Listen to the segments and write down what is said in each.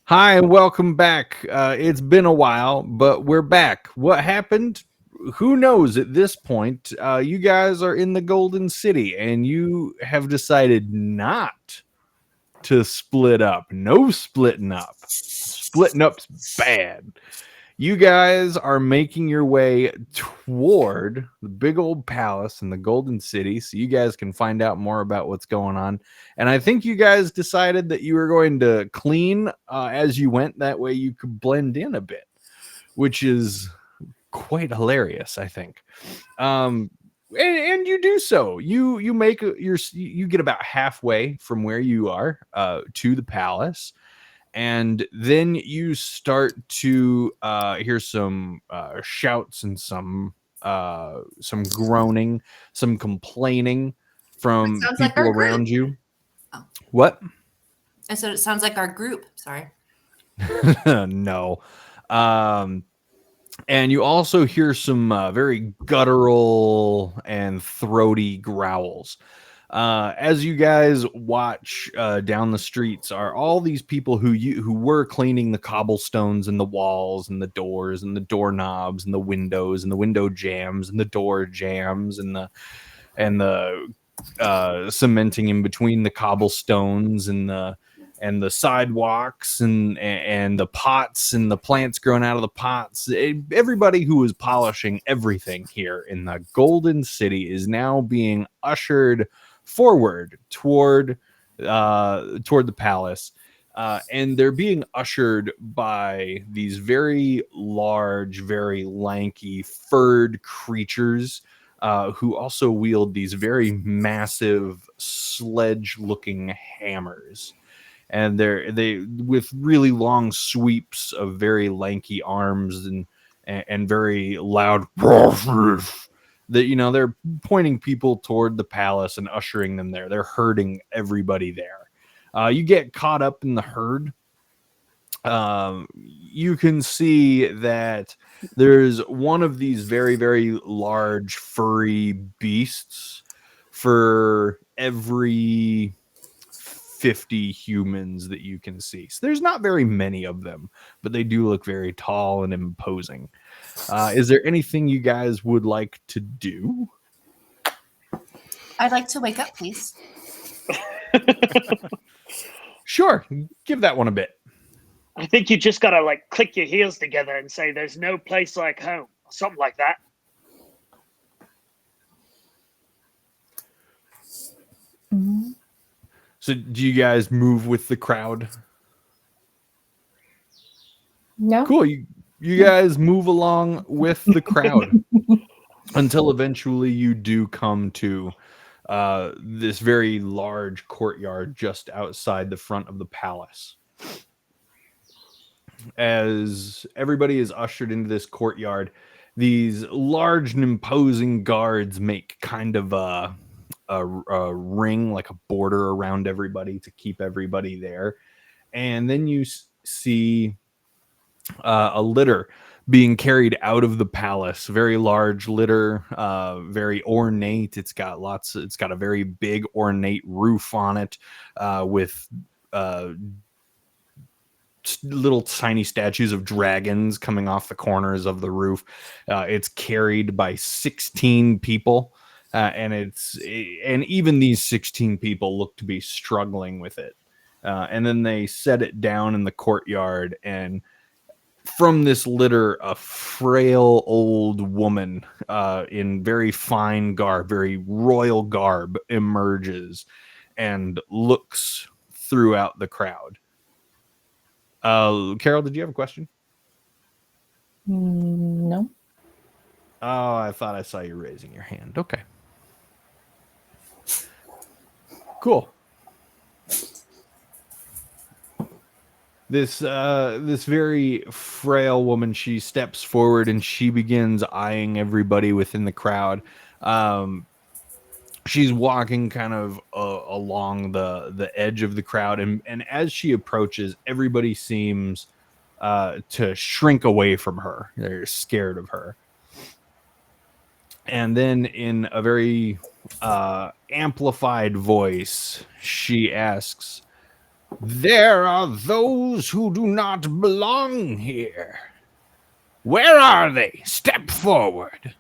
Hi, and welcome back. It's been a while, but we're back. What happened? Who knows at this point? You guys are in the Golden City, and you have decided not to split up. No splitting up. Splitting up's bad. You guys are making your way toward the big old palace in the Golden City so you guys can find out more about what's going on. And I think you guys decided that you were going to clean as you went. That way you could blend in a bit, which is quite hilarious, I think. And you do so. You make you get about halfway from where you are to the palace, and then you start to hear some shouts and some groaning, some complaining It from sounds like people our group. around you. Oh. What? I said it sounds like our group. Sorry. No. Um, and you also hear some very guttural and throaty growls. As you guys watch down the streets, are all these people who were cleaning the cobblestones and the walls and the doors and the doorknobs and the windows and the window jams and the door jams and the cementing in between the cobblestones and the sidewalks and the pots and the plants growing out of the pots. Everybody who was polishing everything here in the Golden City is now being ushered forward toward the palace. And they're being ushered by these very large, very lanky, furred creatures who also wield these very massive sledge-looking hammers, and they with really long sweeps of very lanky arms and very loud that they're pointing people toward the palace and ushering them there. They're herding everybody there. You get caught up in the herd. You can see that there's one of these very, very large furry beasts for every 50 humans that you can see. So there's not very many of them, but they do look very tall and imposing. Is there anything you guys would like to do? I'd like to wake up, please. Sure, give that one a bit. I think you just gotta like click your heels together and say there's no place like home or something like that. Mm-hmm. So do you guys move with the crowd? No. Cool. You guys move along with the crowd until eventually you do come to this very large courtyard just outside the front of the palace. As everybody is ushered into this courtyard, these large and imposing guards make kind of a ring, like a border around everybody to keep everybody there. And then you see a litter being carried out of the palace. Very large litter, very ornate. It's got a very big ornate roof on it with little tiny statues of dragons coming off the corners of the roof. It's carried by 16 people. And even these 16 people look to be struggling with it. And then they set it down in the courtyard, and from this litter, a frail old woman in very fine garb, very royal garb, emerges and looks throughout the crowd. Carol, did you have a question? No. Oh, I thought I saw you raising your hand. Okay. Cool. This very frail woman, she steps forward and she begins eyeing everybody within the crowd. She's walking kind of along the edge of the crowd, and as she approaches, everybody seems to shrink away from her. They're scared of her. And then in a very amplified voice, she asks, There are those who do not belong here. Where are they? Step forward.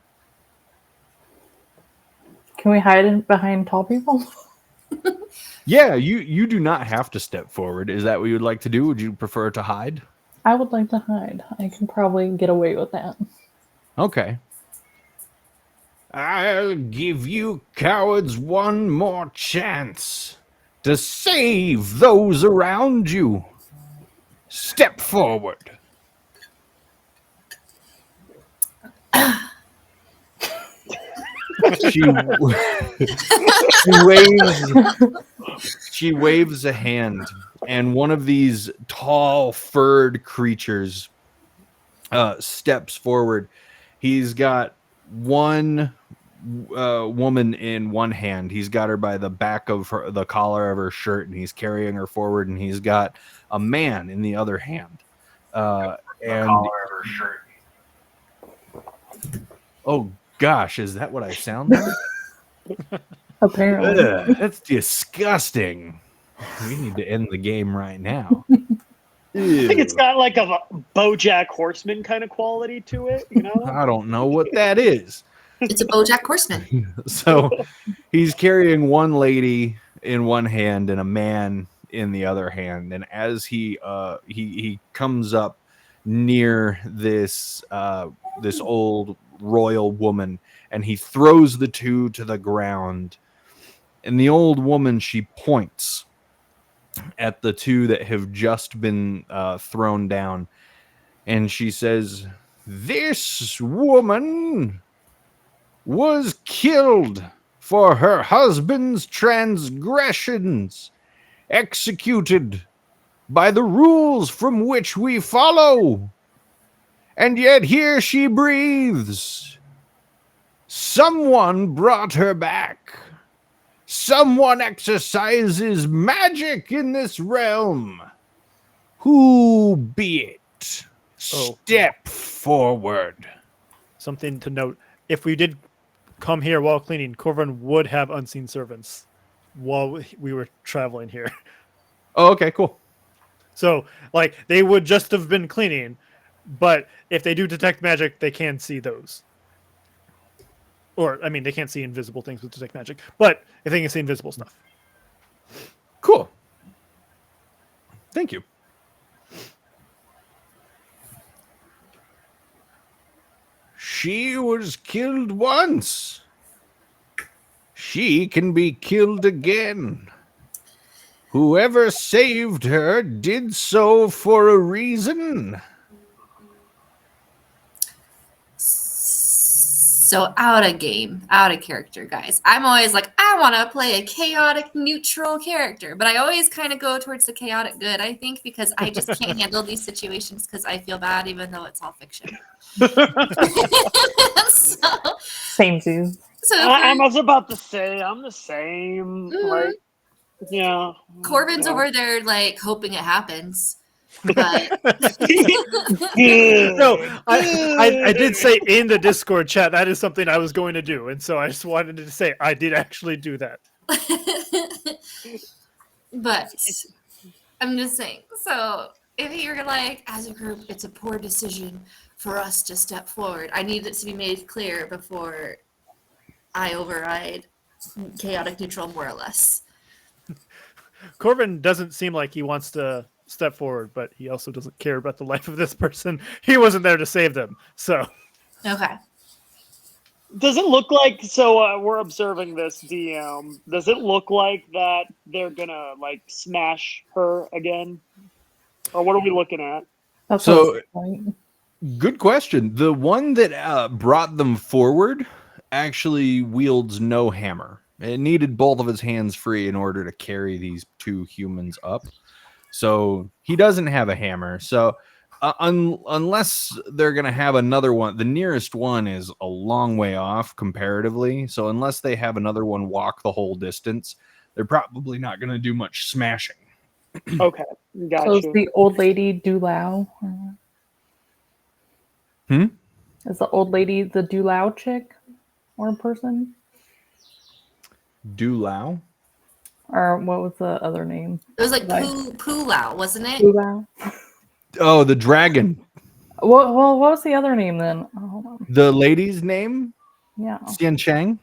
Can we hide behind tall people? Yeah, you do not have to step forward. Is that what you would like to do? Would you prefer to hide? I would like to hide. I can probably get away with that. Okay. I'll give you cowards one more chance to save those around you. Step forward. she, she waves a hand, and one of these tall, furred creatures steps forward. He's got one woman in one hand. He's got her by the back of the collar of her shirt, and he's carrying her forward. And he's got a man in the other hand. And oh gosh, is that what I sound like? Apparently. Ugh, that's disgusting. We need to end the game right now. I think it's got like a BoJack Horseman kind of quality to it, you know? I don't know what that is. It's a BoJack Horseman. So he's carrying one lady in one hand and a man in the other hand, and as he comes up near this this old royal woman, and he throws the two to the ground, and the old woman, she points at the two that have just been thrown down, and she says, "This woman was killed for her husband's transgressions, executed by the rules from which we follow, and yet here she breathes. Someone brought her back. Someone exercises magic in this realm. Who be it? Step forward." Something to note: if we did come here while cleaning, Corvin would have unseen servants while we were traveling here. Oh, okay, cool. So, like, they would just have been cleaning, but if they do detect magic, they can see those. Or, I mean, they can't see invisible things with detect magic, but if they can see invisible stuff. Cool. Thank you. She was killed once. She can be killed again. Whoever saved her did so for a reason. So out of game, out of character, guys. I'm always like, I want to play a chaotic neutral character, but I always kind of go towards the chaotic good, I think, because I just can't handle these situations because I feel bad even though it's all fiction. Same too. I was about to say, I'm the same. Like, yeah. Corbin's over there, like, hoping it happens. But No, I did say in the Discord chat that is something I was going to do, and so I just wanted to say I did actually do that. but I'm just saying. So if you're like, as a group, it's a poor decision for us to step forward. I need it to be made clear before I override chaotic neutral, more or less. Corvin doesn't seem like he wants to step forward, but he also doesn't care about the life of this person. He wasn't there to save them, so. Okay. Does it look like, so we're observing this, DM, does it look like that they're gonna, like, smash her again? Or what are we looking at? That's So- right. Good question. The one that brought them forward actually wields no hammer. It needed both of his hands free in order to carry these two humans up. So he doesn't have a hammer. So unless they're going to have another one, the nearest one is a long way off comparatively. So unless they have another one walk the whole distance, they're probably not going to do much smashing. Okay, So gotcha. is the old lady Dulao? Is the old lady the Dulao chick or person? Dulao? Or what was the other name? It was like Right. Pulao, wasn't it? Pulao? Oh, the dragon. What was the other name then? Oh, hold on. The lady's name? Yeah. Tsien Chiang?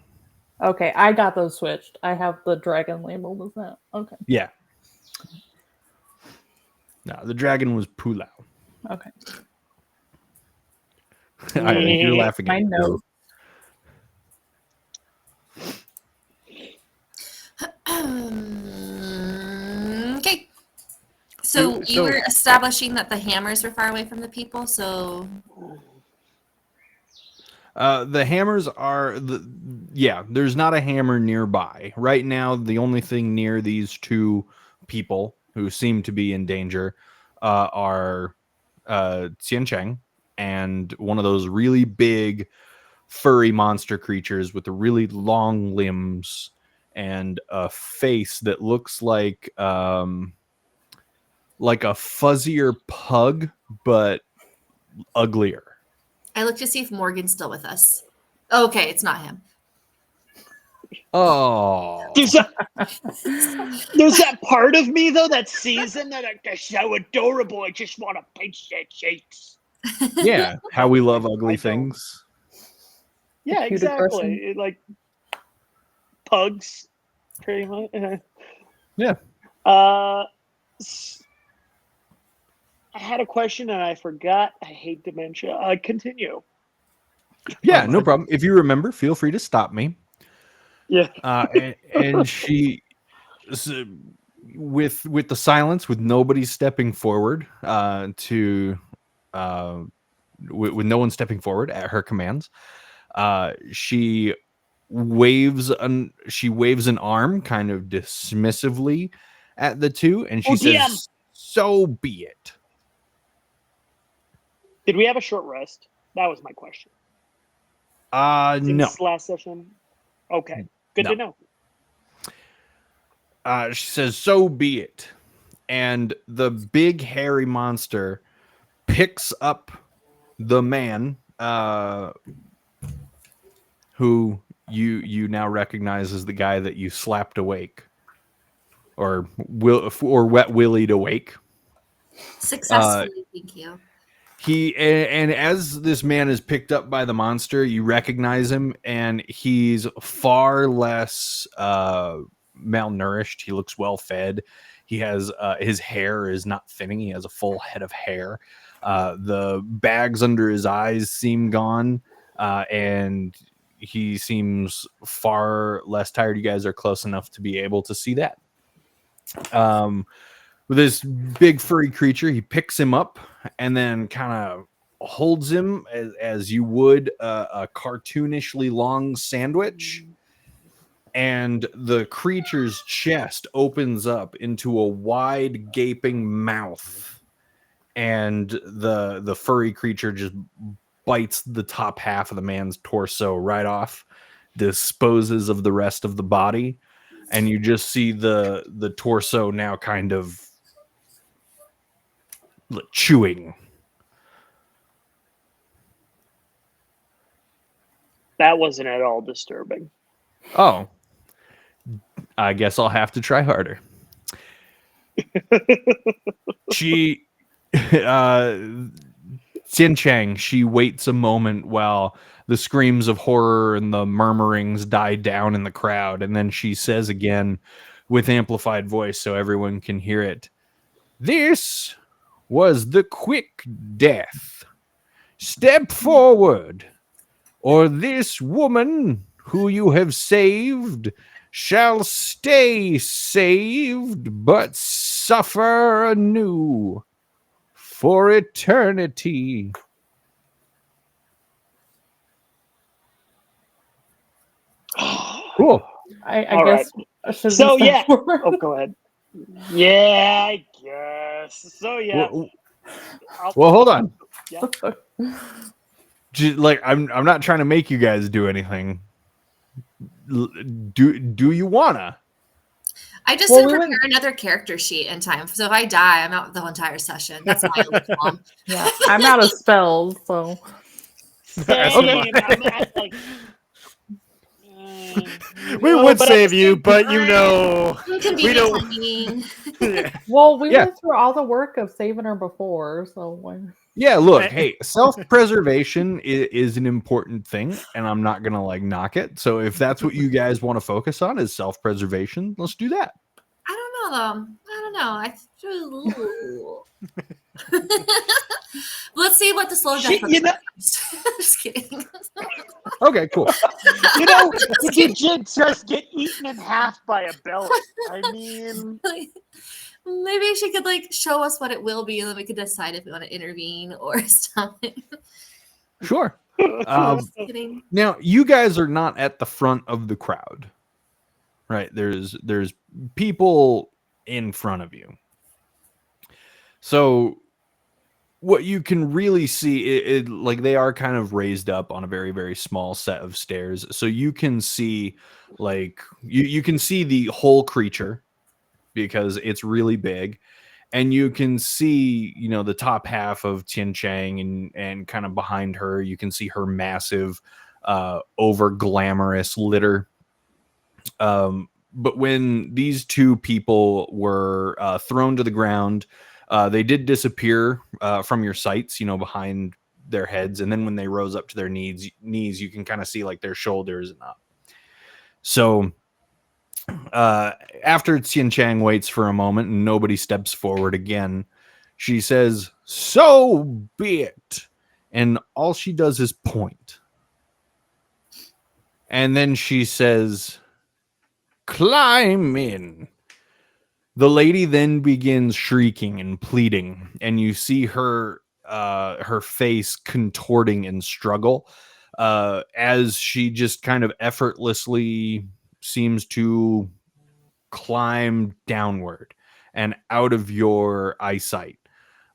Okay, I got those switched. I have the dragon labeled as that. Okay. Yeah. No, the dragon was Pulao. Okay. You're laughing My at me. note. Okay. So you So- were establishing that the hammers were far away from the people, so The hammers are there's not a hammer nearby. Right now, the only thing near these two people who seem to be in danger are Tsien Chiang and one of those really big furry monster creatures with the really long limbs and a face that looks like a fuzzier pug, but uglier. I look to see if Morgan's still with us. Okay, it's not him. Oh, There's that part of me though that sees him that they're so adorable. I just want to pinch their cheeks. yeah, how we love ugly I don't. things. Yeah, Cute exactly. person. It, like pugs, pretty much. Yeah. I had a question and I forgot. I hate dementia. Continue. Yeah, no problem. If you remember, feel free to stop me. Yeah. And she, with the silence, with nobody stepping forward, with no one stepping forward at her commands, she waves an arm kind of dismissively at the two, and she Oh, says, DM. "So be it." Did we have a short rest? That was my question. No. Since last session. Okay. Good to know. She says, "So be it." And the big hairy monster picks up the man who you now recognize as the guy that you slapped awake, or wet willied awake. Successfully, thank you. And as this man is picked up by the monster, you recognize him, and he's far less malnourished. He looks well fed. He has his hair is not thinning. He has a full head of hair. The bags under his eyes seem gone, and he seems far less tired. You guys are close enough to be able to see that. With this big furry creature, he picks him up and then kind of holds him as you would a cartoonishly long sandwich. And the creature's chest opens up into a wide gaping mouth, and the furry creature just bites the top half of the man's torso right off, disposes of the rest of the body, and you just see the torso now kind of chewing. That wasn't at all disturbing. Oh, I guess I'll have to try harder. She, Tsien Chiang, she waits a moment while the screams of horror and the murmurings die down in the crowd, and then she says again with amplified voice so everyone can hear it, "This was the quick death. Step forward, or this woman who you have saved shall stay saved, but suffer anew for eternity." Cool. I All guess. Should we So, step yeah. forward? Oh, go ahead. Yeah, I guess. So yeah. Well, hold on. Yeah. Like, I'm not trying to make you guys do anything. Do you wanna? I just Well, didn't we prepare went- another character sheet in time. So if I die, I'm out the whole entire session. That's my only problem. Yeah, I'm out of spells, so Same. Okay. I'm at, like, We would save you, but you know, we don't. Timing. Yeah. Well, we Yeah. went through all the work of saving her before, so when... Yeah, look, hey, self-preservation is an important thing, and I'm not gonna like knock it. So if that's what you guys want to focus on is self-preservation, let's do that. I don't know though. I don't know. Let's see what the slow death looks like. Just kidding. Okay, cool. You know, you did just get eaten in half by a belly. I mean, Maybe she could like show us what it will be, and then we could decide if we want to intervene or stop it. Sure. Just kidding. Now, you guys are not at the front of the crowd, right? There's people in front of you. So what you can really see, like they are kind of raised up on a very, very small set of stairs. So you can see, like, you can see the whole creature because it's really big. And you can see, you know, the top half of Tsien Chiang and kind of behind her, you can see her massive, over glamorous litter. But when these two people were thrown to the ground, they did disappear from your sights, you know, behind their heads. And then when they rose up to their knees, you can kind of see like their shoulders and up. So after Tsien Chiang waits for a moment and nobody steps forward again, she says, "So be it." And all she does is point. And then she says, "Climb in." The lady then begins shrieking and pleading, and you see her face contorting in struggle as she just kind of effortlessly seems to climb downward and out of your eyesight.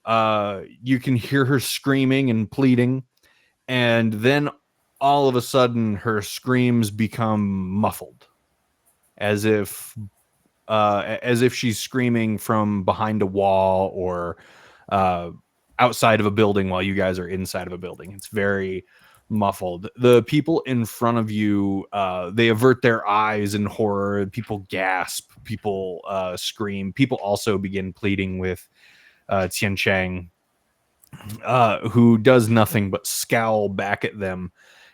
You can hear her screaming and pleading, and then all of a sudden her screams become muffled, as if she's screaming from behind a wall or outside of a building while you guys are inside of a building. It's very muffled. The people in front of you, they avert their eyes in horror. People gasp. People scream. People also begin pleading with Tsien Chiang, who does nothing but scowl back at them.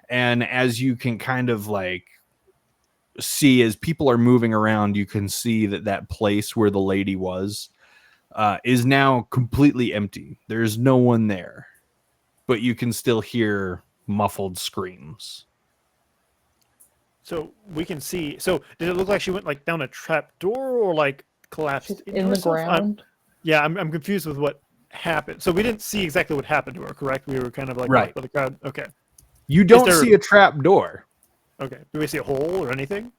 And as you can kind of like see, as people are moving around, you can see that place where the lady was is now completely empty. There's no one there, but you can still hear muffled screams. So we can see. So did it look like she went like down a trap door or like collapsed She's into in the herself? ground. I'm confused with what happened. So we didn't see exactly what happened to her, correct? We were kind of like Right by the crowd. Okay. You don't there- see a trap door. Okay. Do we see a hole or anything?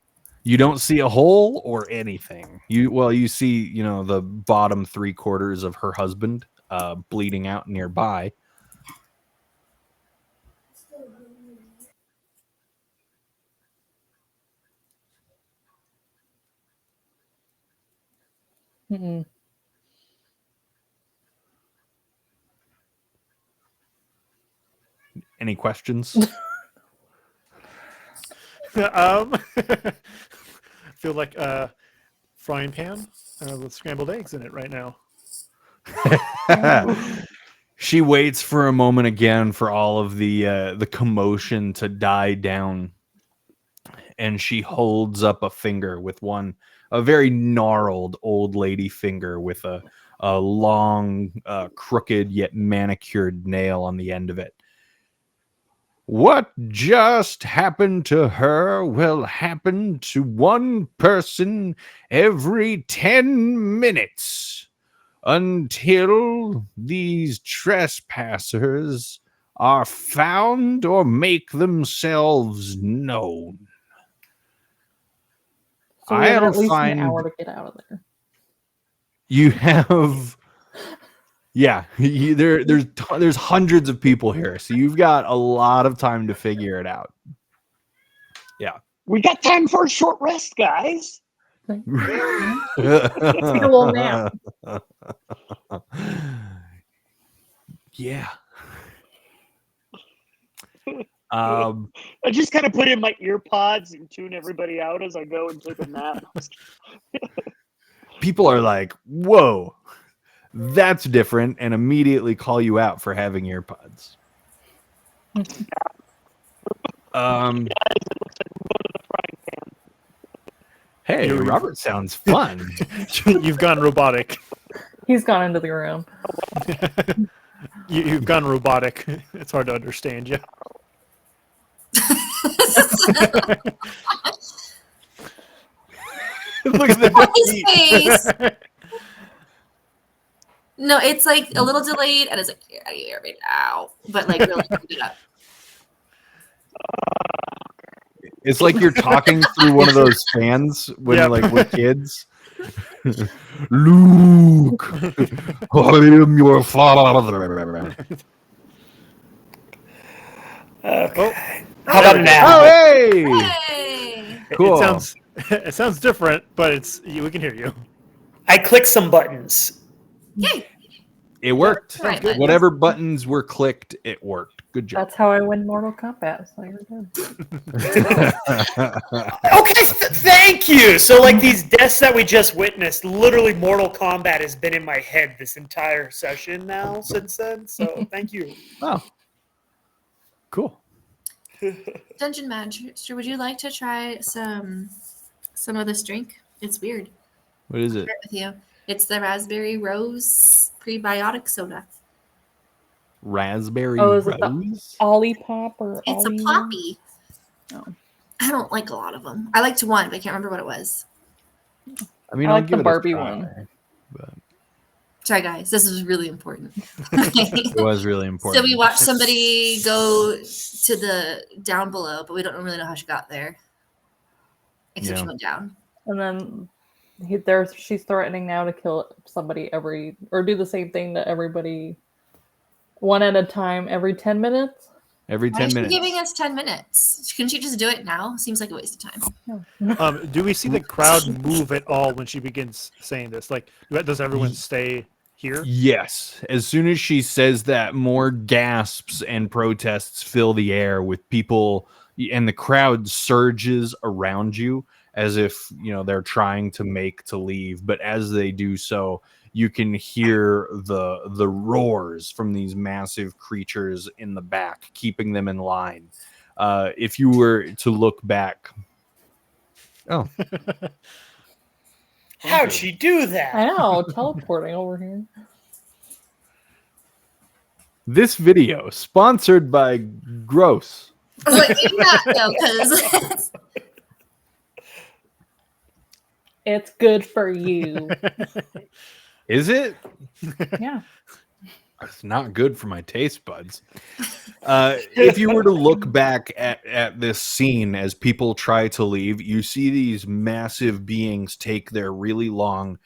You don't see a hole or anything. You see, you know, the bottom 3/4 of her husband bleeding out nearby. Mm-mm. Any questions? Feel like a frying pan with scrambled eggs in it right now. She waits for a moment again for all of the commotion to die down, and she holds up a finger with a very gnarled old lady finger with a long, crooked yet manicured nail on the end of it. "What just happened to her will happen to one person every 10 minutes until these trespassers are found or make themselves known." So we have I'll at least find- an hour to get out of there. You have, yeah, there's hundreds of people here, so you've got a lot of time to figure it out. Yeah. we got time for a short rest, guys. Take a little nap. Yeah. Um, I just kind of put in my ear pods and tune everybody out as I go and take a nap. people are like, "Whoa, that's different," and immediately call you out for having earpods. Hey, You- Robert sounds fun. You've gone robotic. He's gone into the room. You've gone robotic. It's hard to understand you. Look at the His face. No, it's like a little delayed, and it's like, "Get out of here right now," but like really keep it up. It's like you're talking through one of those fans when Yep. like with kids. Luke, I am your father. Okay. Oh, How about Oh, now? hey! Hey! Cool. It sounds different, but we can hear you. I clicked some buttons. Yay! It worked. Right, buttons. Whatever buttons were clicked, it worked. Good job. That's how I win Mortal Kombat. So you're good. Okay, thank you. So, like these deaths that we just witnessed, literally Mortal Kombat has been in my head this entire session now since then. So, thank you. Oh, cool. Dungeon Master, would you like to try some of this drink? It's weird. What is it? Share it with you. It's the raspberry rose prebiotic soda. Raspberry Oh, is it the rose? Olipop or It's Ollie? a poppy. Oh. I don't like a lot of them. I liked one, but I can't remember what it was. I mean, I I'll like give the it Barbie a try, one. but Sorry, guys. This is really important. it was really important. So we watched somebody go to the down below, but we don't really know how she got there. Except Yeah. she went down. And then she's threatening now to kill somebody or do the same thing to everybody one at a time every 10 minutes. Every Why 10 is she minutes. giving us 10 minutes? Couldn't she just do it now? Seems like a waste of time. Do we see the crowd move at all when she begins saying this? Like, does everyone stay here? Yes. As soon as she says that, more gasps and protests fill the air with people, and the crowd surges around you as if, they're trying to make to leave. But as they do so, you can hear the roars from these massive creatures in the back, keeping them in line. If you were to look back... Oh. How'd she do I that? know, teleporting over here. This video sponsored by Gross. I was like, maybe not though, because It's good for you. Is it? Yeah. It's not good for my taste buds. If you were to look back at this scene as people try to leave, you see these massive beings take their really long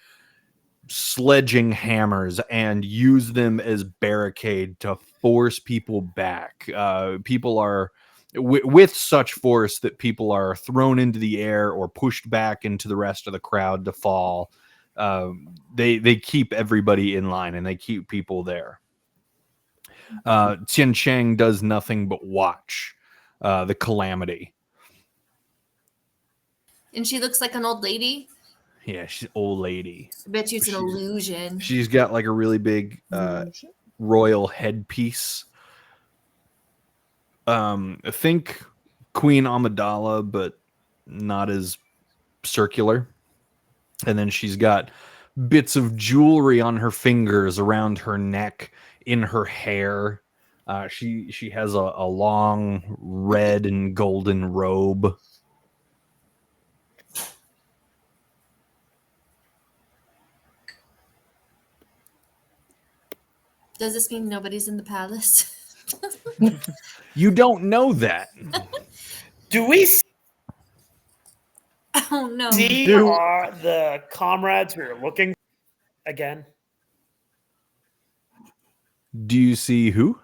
sledging hammers and use them as barricade to force people back. People are with such force that people are thrown into the air or pushed back into the rest of the crowd to fall. They keep everybody in line and they keep people there. Tsien Chiang does nothing but watch the calamity. and she looks like an old lady. Yeah, she's an old lady. I bet you it's an illusion. She's got like a really big royal headpiece. Think Queen Amidala, but not as circular. And then she's got bits of jewelry on her fingers, around her neck, in her hair. She has a long red and golden robe. Does this mean nobody's in the palace? You don't know that. Do we Oh no. see the comrades we were looking for again? Do you see who?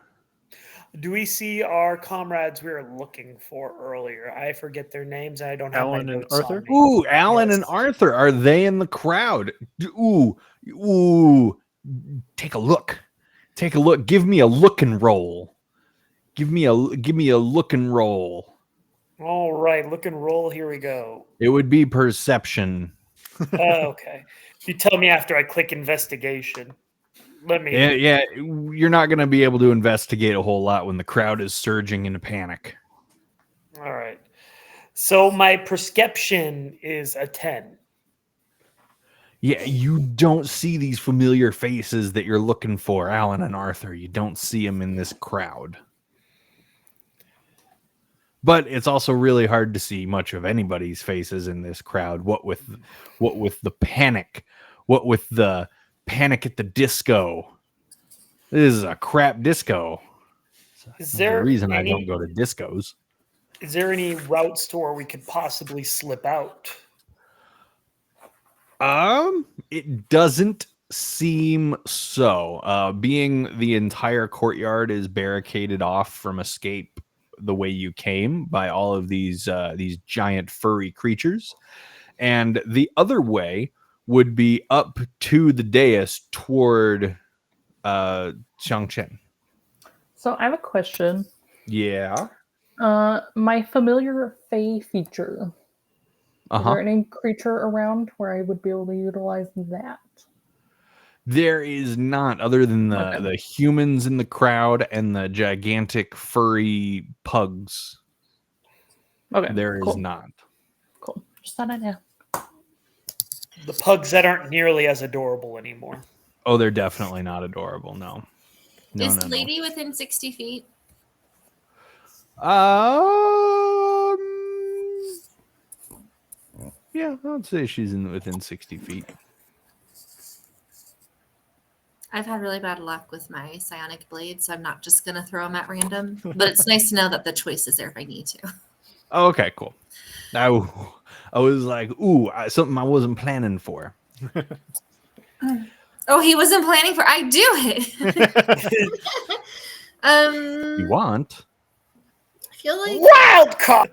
Do we see our comrades we were looking for earlier? I forget their names. I don't have Alan my and notes on Arthur? me. Ooh, Alan and Yes. Arthur. Are they in the crowd? Ooh. Take a look. Take a look. Give me a look and roll. Give me a look and roll. All right, look and roll. Here we go. It would be perception. Okay. You tell me after I click investigation. Let me. Yeah, you're not going to be able to investigate a whole lot when the crowd is surging into panic. All right. So my perception is a 10. Yeah, you don't see these familiar faces that you're looking for, Alan and Arthur. You don't see them in this crowd. But it's also really hard to see much of anybody's faces in this crowd. What with the panic, what with the Panic at the Disco. This is a crap disco. Is There's a there reason I any- don't go to discos. Is there any routes to where we could possibly slip out? It doesn't seem so. Being the entire courtyard is barricaded off from escape the way you came by all of these giant furry creatures, and the other way would be up to the dais toward Tsien Chiang. So I have a question. Yeah. My familiar Fey feature. Is there any creature around where I would be able to utilize that? There is not, other than the humans in the crowd and the gigantic furry pugs. Okay. There cool. is not. Cool. Just thought I'd ask. The pugs that aren't nearly as adorable anymore. Oh, they're definitely not adorable. No. Is the lady within 60 feet? Yeah, I'd say she's within 60 feet. I've had really bad luck with my psionic blade, so I'm not just going to throw them at random. But it's nice to know that the choice is there if I need to. Oh, okay, cool. I was like, ooh, something I wasn't planning for. Oh, he wasn't planning for. I do it. You want? I feel like Wild card.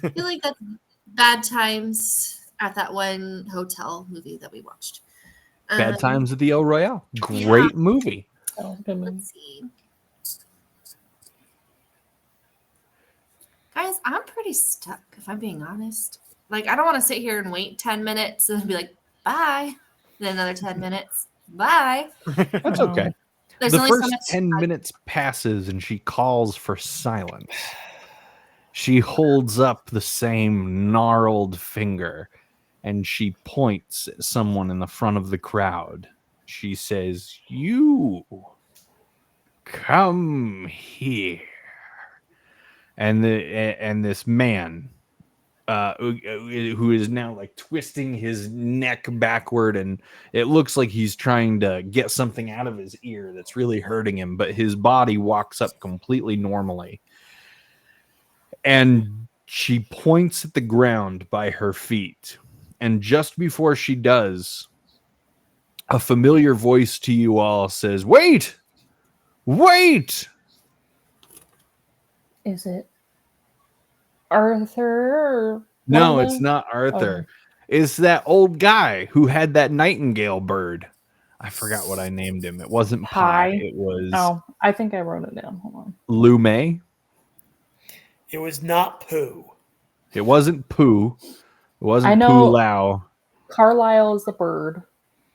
I feel like that's Bad Times at that one hotel movie that we watched. Bad Times at the El Royale. Great movie. Oh, good movie. Let's see. Guys, I'm pretty stuck, if I'm being honest. Like, I don't want to sit here and wait 10 minutes and be like, bye. Then another 10 minutes. Bye. That's okay. There's The only so first much 10 minutes passes and she calls for silence. She holds up the same gnarled finger and she points at someone in the front of the crowd. She says, "You come here." And this man who is now like twisting his neck backward, and it looks like he's trying to get something out of his ear that's really hurting him, but his body walks up completely normally. And she points at the ground by her feet. And just before she does, a familiar voice to you all says, "Wait! Wait!" Is it Arthur? Or No, one of it's them? not Arthur. It's that old guy who had that nightingale bird. I forgot what I named him. It wasn't Pie. Pie. It was Oh, I think I wrote it down. Hold on. Lume. It was not poo. It wasn't Pooh. It wasn't I know- Pooh Lao. Carlisle is the bird.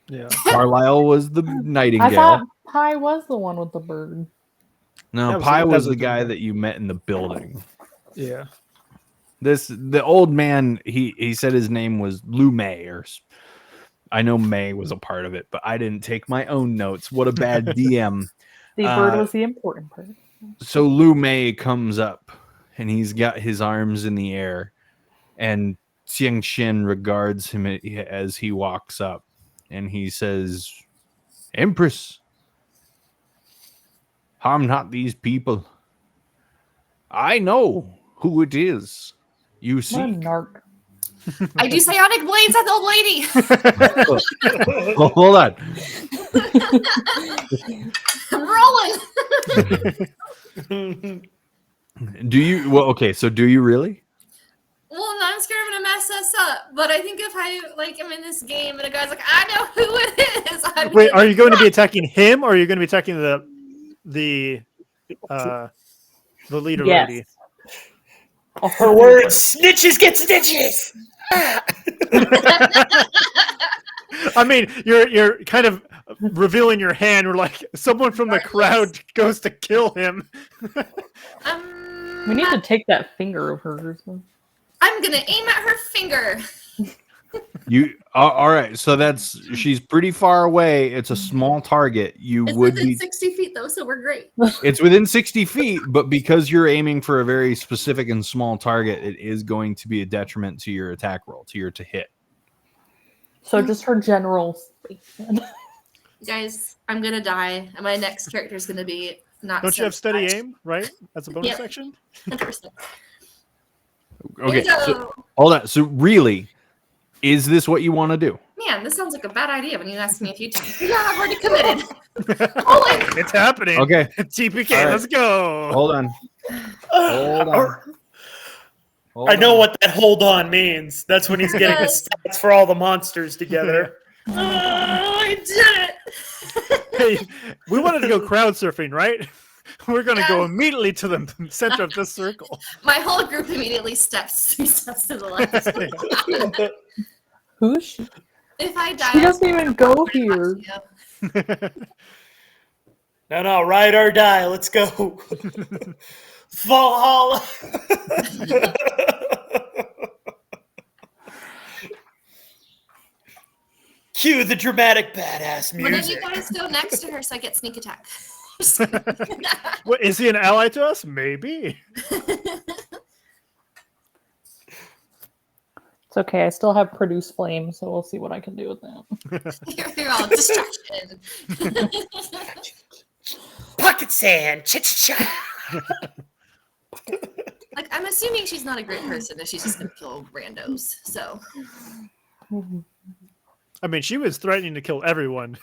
Yeah. Carlisle was the I nightingale. thought Pie was the one with the bird. No, That was- Pie that was was the the guy guy. that you met in the building. Yeah. The old man, he said his name was Lume, or I know May was a part of it, but I didn't take my own notes. What a bad DM. The bird was the important part. So Lume comes up and he's got his arms in the air, and Tsien Chiang regards him as he walks up, and he says, "Empress, harm not these people. I know who it is you What a seek." narc. I do psionic blades at the old lady. Hold on. I'm rolling. Do you? Well, okay. So do you really? Well, I'm scared I'm gonna mess us up. But I think if I am in this game and a guy's like, I know who it is. I'm Wait, gonna are you going to be attacking him, or are you going to be attacking the The leader Yes. lady. Her words: snitches get stitches. I mean, you're kind of revealing your hand. Or like someone from the crowd goes to kill him. We need to take that finger of hers. I'm gonna aim at her finger. All right? So she's pretty far away. It's a small target. You It's would within be. 60 feet though, so we're great. It's within 60 feet, but because you're aiming for a very specific and small target, it is going to be a detriment to your attack roll, to hit. So just her general space. Guys, I'm gonna die, and my next character is gonna be not. Don't you have steady sensitive. aim, right? That's a bonus Yeah. section. 100%. Okay, Bingo! so hold on. So really, is this what you want to do? Man, this sounds like a bad idea when you asked me a few times. Yeah, I've already committed. Oh my It's happening. Okay, TPK, All right. let's go. hold on. Hold on. Hold I know on. what that hold on means. That's when he's getting the stats for all the monsters together. Oh, I did it! Hey, we wanted to go crowd surfing, right? We're gonna go immediately to the center of this circle. My whole group immediately steps 3 steps to the left. Who's she? If I die, She doesn't even go here. No, ride or die. Let's go. Valhalla. Cue the dramatic badass Why don't you music. guys go next to her so I get sneak attack? What, is he an ally to us? Maybe. It's okay. I still have produce flame, so we'll see what I can do with that. You're all distraction. Pocket sand. Cha-cha-cha. Like, I'm assuming she's not a great person if she's just gonna kill randos. So I mean, she was threatening to kill everyone.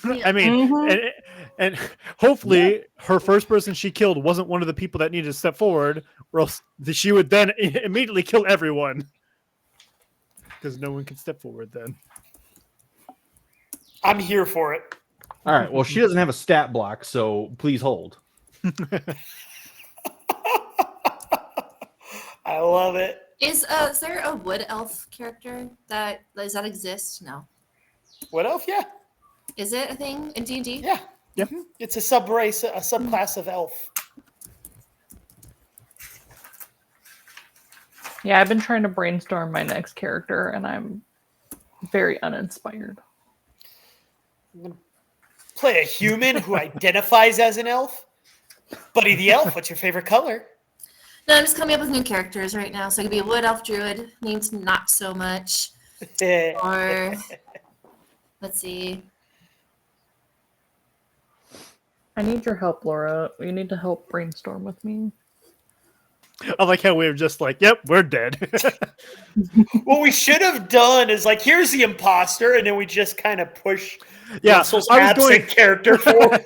Yeah. I mean, Mhm. and hopefully her first person she killed wasn't one of the people that needed to step forward, or else she would then immediately kill everyone. Because no one can step forward then. I'm here for it. All right. Well, she doesn't have a stat block, so please hold. I love it. is there a wood elf character that does that exist? No. What else? Yeah. Is it a thing in D&D? Yeah. Yep. It's a subrace, a subclass of elf. Yeah, I've been trying to brainstorm my next character, and I'm very uninspired. Play a human who identifies as an elf. Buddy the elf, what's your favorite color? No, I'm just coming up with new characters right now. So I could be a wood elf druid named Not So Much, or let's see. I need your help, Laura. You need to help brainstorm with me. I like how we were just like, yep, we're dead. What we should have done is like, here's the imposter, and then we just kind of push Russell's I was absent character forward.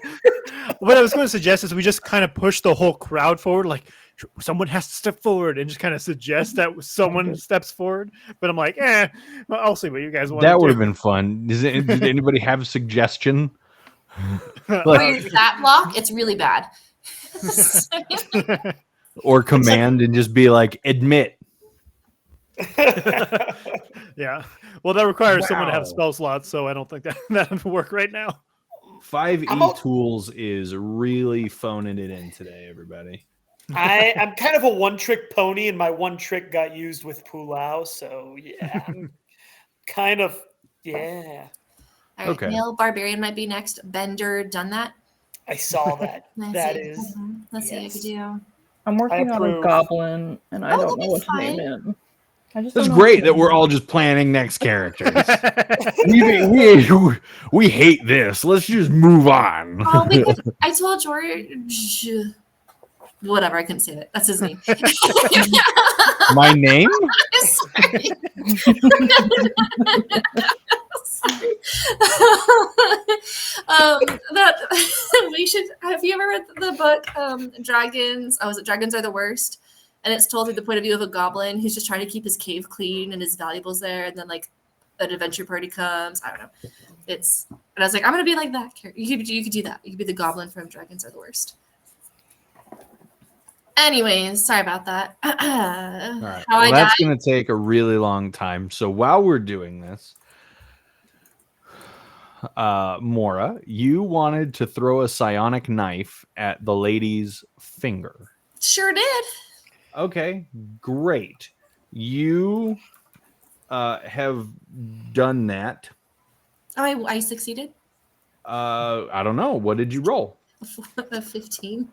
What I was going to suggest is we just kind of push the whole crowd forward, like someone has to step forward, and just kind of suggest that someone steps forward. But I'm like, well, I'll see what you guys want. That would have been fun. Did anybody have a suggestion? For your stat block, it's really bad. Or command and just be like, admit. Yeah. Well, that requires someone to have Wow. spell slots, so I don't think that would work right now. 5e Tools is really phoning it in today, everybody. I'm kind of a one-trick pony, and my one trick got used with Pulau, so yeah, I'm kind of, yeah. All right, Okay. male barbarian might be next. Bender, done that. I saw that. Let's That see. is, Let's see what yes. we could do. I'm working on a approve. goblin, and I Oh, don't know that's what to name fine. it. I just It's don't know great what that to we're name all just planning next characters. we hate this. Let's just move on. Oh, we could, I told George. Whatever, I couldn't say it. That's his name. My name? Sorry. Sorry. That we should. Have you ever read the book Dragons? Oh, is it Dragons Are the Worst? And it's told through the point of view of a goblin who's just trying to keep his cave clean and his valuables there, and then like an adventure party comes. I don't know. And I was like, I'm gonna be like that character. You could do that. You could be the goblin from Dragons Are the Worst. Anyways, sorry about that. All right. How Well, I that's died? going to take a really long time. So while we're doing this, Mora, you wanted to throw a psionic knife at the lady's finger. Sure did. Okay, great. You have done that. I succeeded. I don't know. What did you roll? A 15.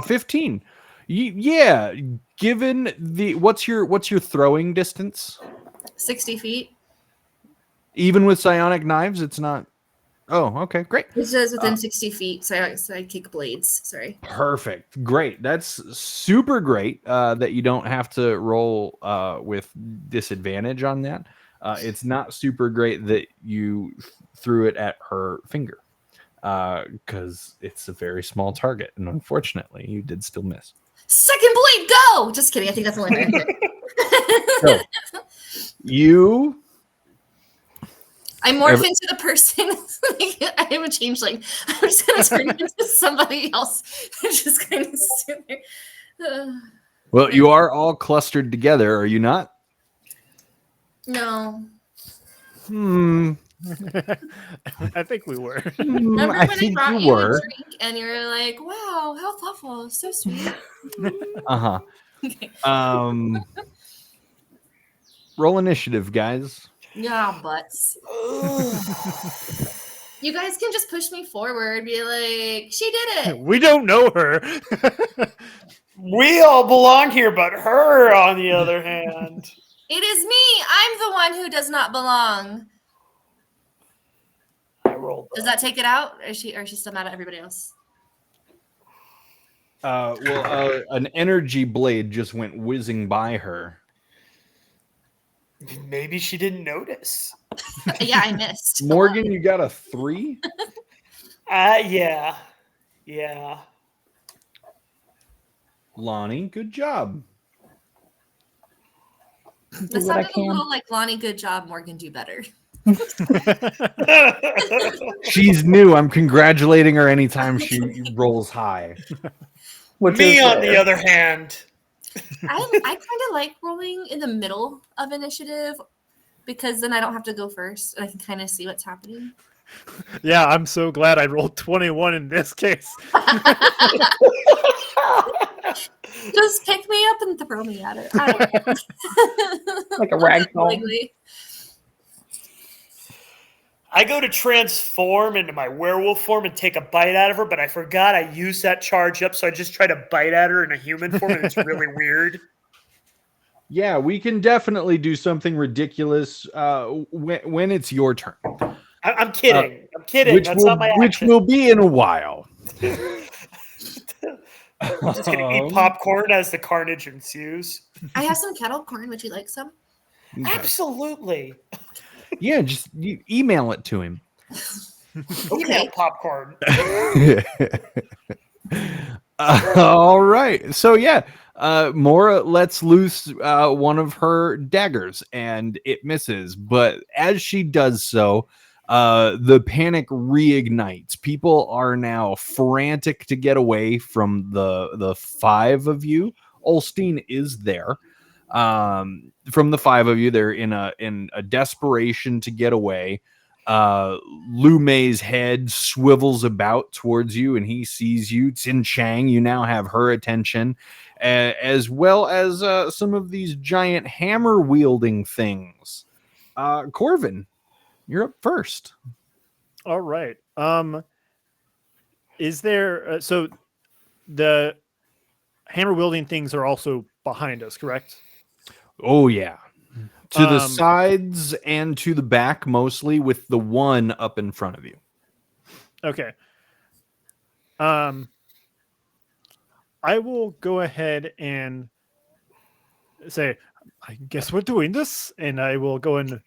15. Yeah. Given the what's your throwing distance? 60 feet. Even with psionic knives, it's not. Oh, okay, great. It says within 60 feet, so I kick blades. Sorry. Perfect. Great. That's super great that you don't have to roll with disadvantage on that. It's not super great that you threw it at her finger because it's a very small target. And unfortunately, you did still miss. Second blade, go! Just kidding. I think that's only my hit. So, you. I morph into the person. I am a changeling. I'm just going to turn into somebody else. I'm just going to sit there. Well, you are all clustered together, are you not? No. I think we were. Remember I when I think brought you you were. a drink and you were like, wow, how thoughtful. So sweet. Uh-huh. Okay. Roll initiative, guys. Yeah, butts. You guys can just push me forward, be like, she did it. We don't know her. We all belong here, but her, on the other hand. It is me. I'm the one who does not belong. I rolled Does that take it out? Or is she still mad at everybody else? An energy blade just went whizzing by her. Maybe she didn't notice. Yeah, I missed. Morgan, you got a 3? Yeah. Yeah. Lonnie, good job. That Do what I sounded a can. little like Lonnie, good job, Morgan, do better. She's new. I'm congratulating her anytime she rolls high. Which Me, is on the rare. other hand. I kind of like rolling in the middle of initiative because then I don't have to go first and I can kind of see what's happening. Yeah, I'm so glad I rolled 21 in this case. Just pick me up and throw me at it. I don't know. Like a rag doll. Wiggly. I go to transform into my werewolf form and take a bite out of her, but I forgot I used that charge up, so I just try to bite at her in a human form, and it's really weird. Yeah, we can definitely do something ridiculous when it's your turn. I'm kidding. I'm kidding. That's not my Which action. will be in a while. I'm just going to eat popcorn as the carnage ensues. I have some kettle corn. Would you like some? Okay. Absolutely. Yeah, just you email it to him. Okay, popcorn. All right. So yeah, Mora lets loose one of her daggers and it misses. But as she does so, the panic reignites. People are now frantic to get away from the 5 of you. Olstein is there. From the 5 of you, they're in a desperation to get away. Lu Mei's head swivels about towards you and he sees you. Tsien Chiang, you now have her attention, as well as some of these giant hammer wielding things. Corvin, you're up first. All right. Is there so the hammer wielding things are also behind us, correct? Oh yeah. To the sides and to the back mostly, with the one up in front of you. Okay. I will go ahead and say, I guess we're doing this, and I will go and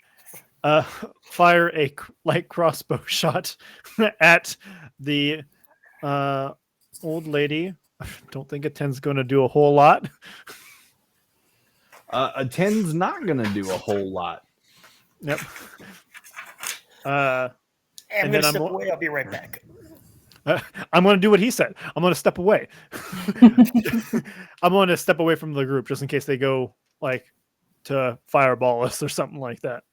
fire a light crossbow shot at the old lady. I don't think a 10's going to do a whole lot. A 10's not going to do a whole lot. Yep. I'm And going then to I'm step lo- away. I'll be right back. I'm going to do what he said. I'm going to step away. I'm going to step away from the group just in case they go like to fireball us or something like that.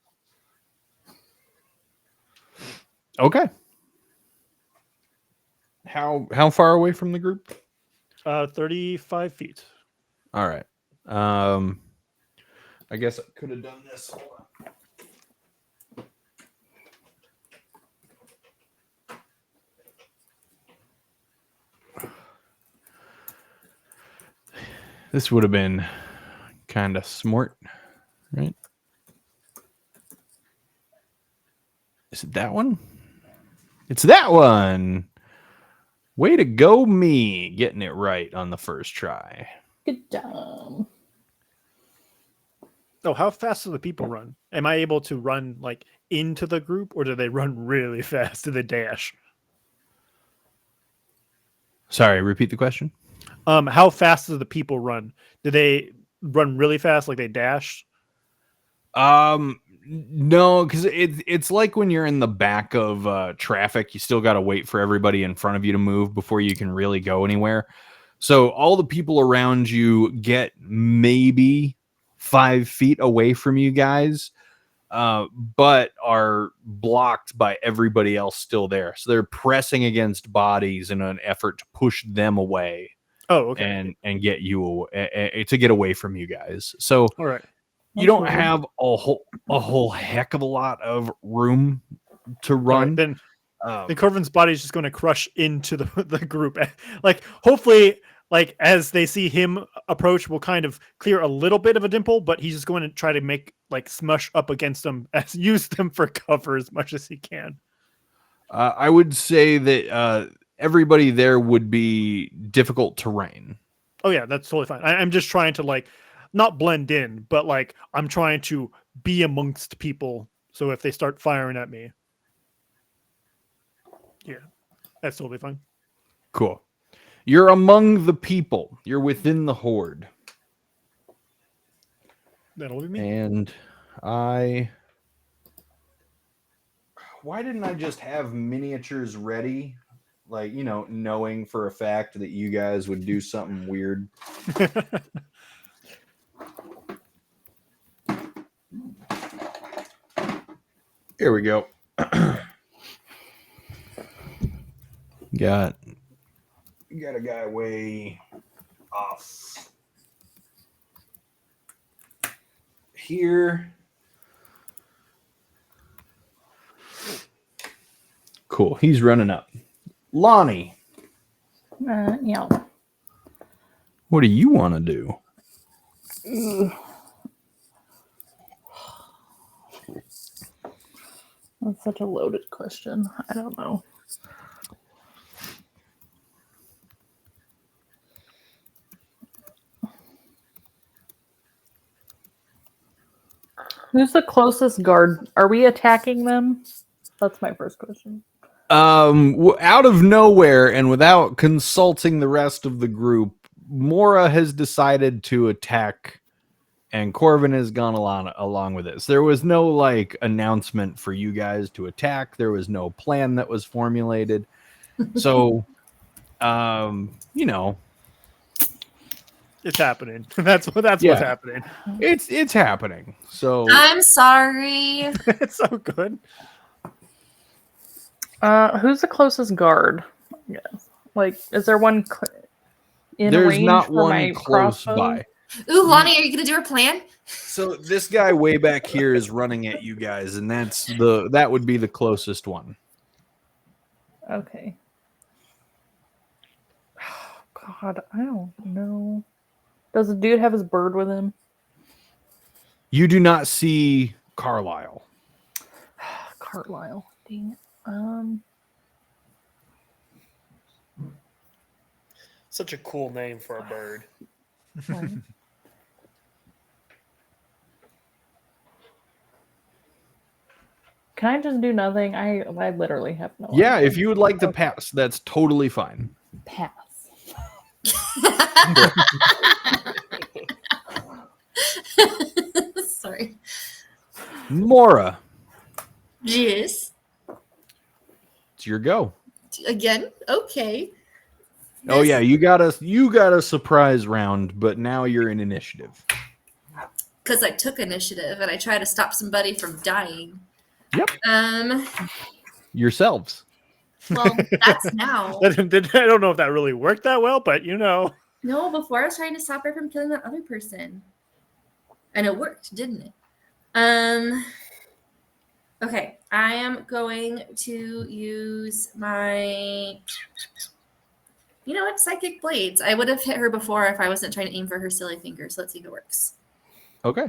Okay. How far away from the group? 35 feet. All right. I guess I could have done this. Hold on. This would have been kind of smart, right? Is it that one? It's that one. Way to go, me, getting it right on the first try. Good job. Oh, how fast do the people run? Am I able to run like into the group, or do they run really fast? Do they dash? Sorry, repeat the question. How fast do the people run? Do they run really fast, like they dash? No, because it's like when you're in the back of traffic, you still got to wait for everybody in front of you to move before you can really go anywhere. So all the people around you get maybe 5 feet away from you guys, but are blocked by everybody else still there. So they're pressing against bodies in an effort to push them away. Oh, okay. And get you to get away from you guys. So All right. you don't have a whole heck of a lot of room to run. Right, then Corvin's body is just going to crush into the group. Like, hopefully, like as they see him approach, will kind of clear a little bit of a dimple, but he's just going to try to make like smush up against them, use them for cover as much as he can. I would say that everybody there would be difficult terrain. Oh yeah, that's totally fine. I'm just trying to like not blend in, but like I'm trying to be amongst people. So if they start firing at me, yeah, that's totally fine. Cool. You're among the people. You're within the horde. That'll be me. And why didn't I just have miniatures ready? Like, knowing for a fact that you guys would do something weird. Here we go. Got a guy way off here. Cool. He's running up. Lonnie. Yeah. What do you want to do? That's such a loaded question. I don't know. Who's the closest guard? Are we attacking them? That's my first question. Out of nowhere and without consulting the rest of the group, Mora has decided to attack, and Corvin has gone along with this. There was no like announcement for you guys to attack. There was no plan that was formulated. So, It's happening. That's what's happening. It's happening. So I'm sorry. It's so good. Who's the closest guard? Yes. Like, is there one in there's range not for one my close crossbow? by. Ooh, Lonnie, are you gonna do our plan? So this guy way back here is running at you guys, and that would be the closest one. Okay. God, I don't know. Does the dude have his bird with him? You do not see Carlisle. Carlisle. Dang it. Such a cool name for a bird. Right. Can I just do nothing? I literally have no Yeah, idea. if you would like to pass, that's totally fine. Pass. Sorry. Mora, Yes. it's your go. Again, okay. Oh This- yeah, you got a surprise round, but now you're in initiative. Because I took initiative and I tried to stop somebody from dying. Yep. Yourselves. Well, that's now. I don't know if that really worked that well, but you know. No, before I was trying to stop her from killing that other person. And it worked, didn't it? Okay, I am going to use my... You know what? Psychic Blades. I would have hit her before if I wasn't trying to aim for her silly fingers. Let's see if it works. Okay.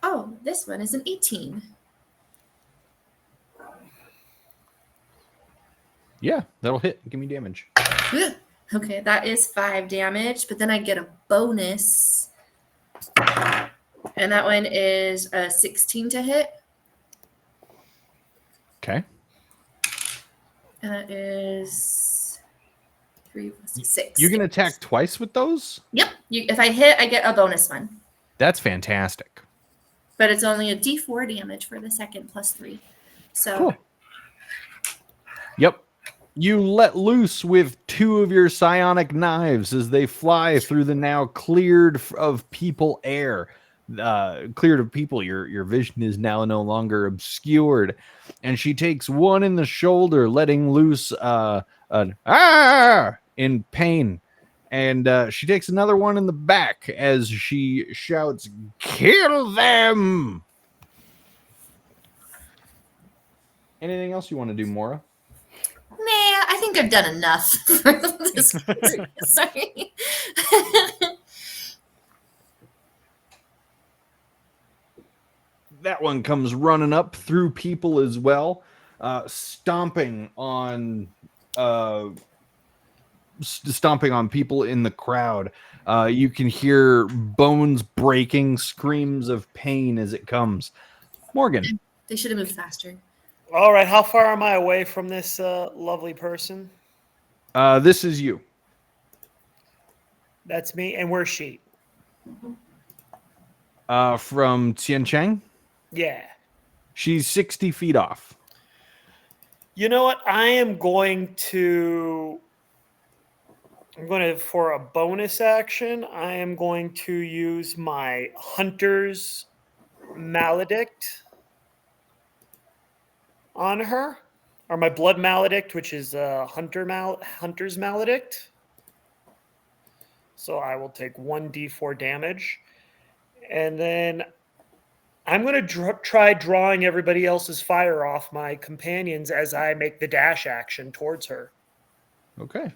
Oh, this one is an 18. Yeah, that'll hit. Give me damage. Okay, that is 5 damage, but then I get a bonus. And that one is a 16 to hit. Okay. And that is 3 plus 6. You can attack twice with those? Yep. If I hit, I get a bonus one. That's fantastic. But it's only a d4 damage for the second plus 3. So Cool. Yep. You let loose with 2 of your psionic knives as they fly through the now cleared of people air. Cleared of people, your vision is now no longer obscured. And she takes one in the shoulder, letting loose an ah in pain. And she takes another one in the back as she shouts, "Kill them!" Anything else you want to do, Mora? nah, I think I've done enough for this. Sorry. That one comes running up through people as well, stomping on people in the crowd. You can hear bones breaking, screams of pain as it comes. Morgan. They should have moved faster. All right, how far am I away from this lovely person? This is you. That's me. And where's she? From Tsien Chiang. Yeah. She's 60 feet off. You know what? I'm going to, for a bonus action, I am going to use my Hunter's Maledict on her, or my Blood Maledict, which is Hunter's Maledict. So I will take 1d4 damage. And then I'm going to try drawing everybody else's fire off my companions as I make the dash action towards her. Okay.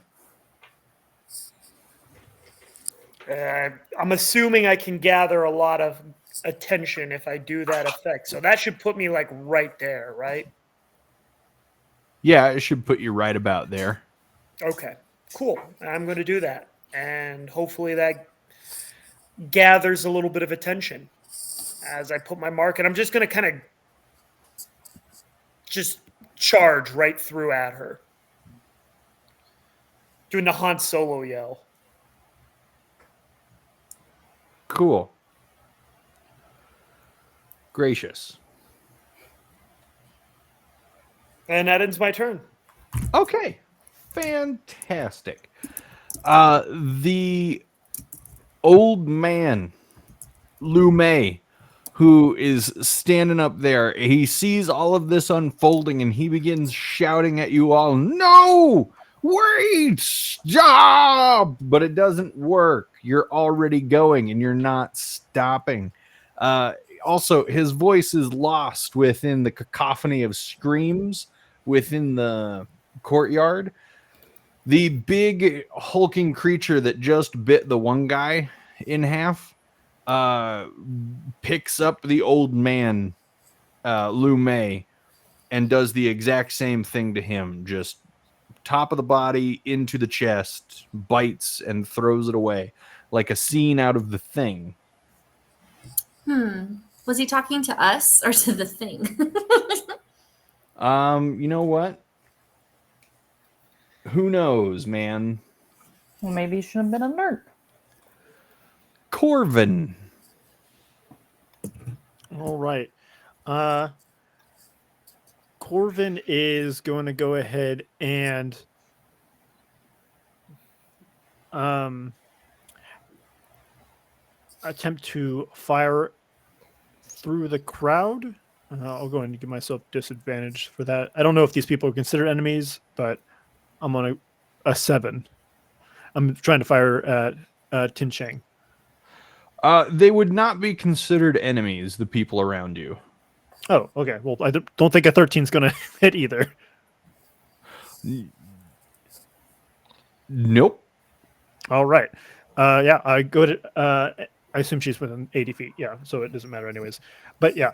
I'm assuming I can gather a lot of attention if I do that effect. So that should put me like right there, right? Yeah, it should put you right about there. Okay, cool. I'm going to do that. And hopefully that gathers a little bit of attention as I put my mark. And I'm just going to kind of just charge right through at her. Doing the Han Solo yell. Cool. Gracious. And that ends my turn. Okay. Fantastic. The old man, Lu Mei, who is standing up there, he sees all of this unfolding and he begins shouting at you all, "No! Wait! Stop!" But it doesn't work. You're already going and you're not stopping. Also, his voice is lost within the cacophony of screams within the courtyard. The big hulking creature that just bit the one guy in half picks up the old man, Lu Mei, and does the exact same thing to him. Just top of the body into the chest, bites and throws it away like a scene out of The Thing. Was he talking to us or to the thing? You know what? Who knows, man? Well, maybe you should have been a nerd. Corvin. All right. Corvin is going to go ahead and attempt to fire through the crowd. I'll go ahead and give myself disadvantage for that. I don't know if these people are considered enemies, but I'm on a 7. I'm trying to fire at Tsien Chiang. They would not be considered enemies, the people around you. Oh, okay. Well, I don't think a 13 is going to hit either. Nope. All right. Yeah, I go to. I assume she's within 80 feet. Yeah, so it doesn't matter anyways. But yeah,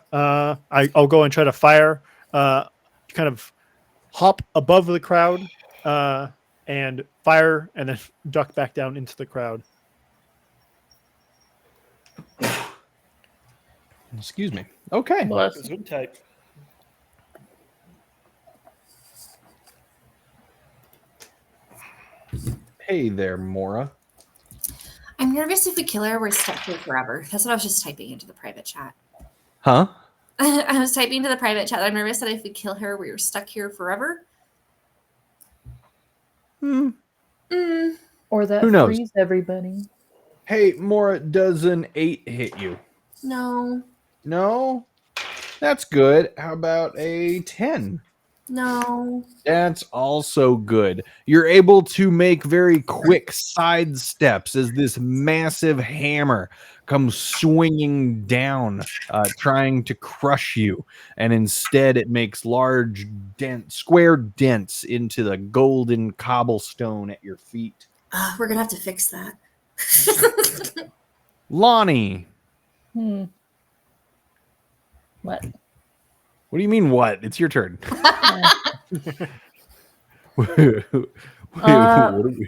I'll go and try to fire. Kind of hop above the crowd and fire, and then duck back down into the crowd. Excuse me. Okay. Bless. Gesundheit. Hey there, Mora. I'm nervous if we kill her, we're stuck here forever. That's what I was just typing into the private chat. Huh? I was typing into the private chat. I'm nervous that if we kill her, we're stuck here forever. Hmm. Or that Who knows? frees everybody. Hey, Mora, does an 8 hit you? No. No? That's good. How about a 10? No. That's also good. You're able to make very quick side steps as this massive hammer comes swinging down, trying to crush you. And instead, it makes large square dents into the golden cobblestone at your feet. We're going to have to fix that. Lonnie. What? What do you mean, what? It's your turn.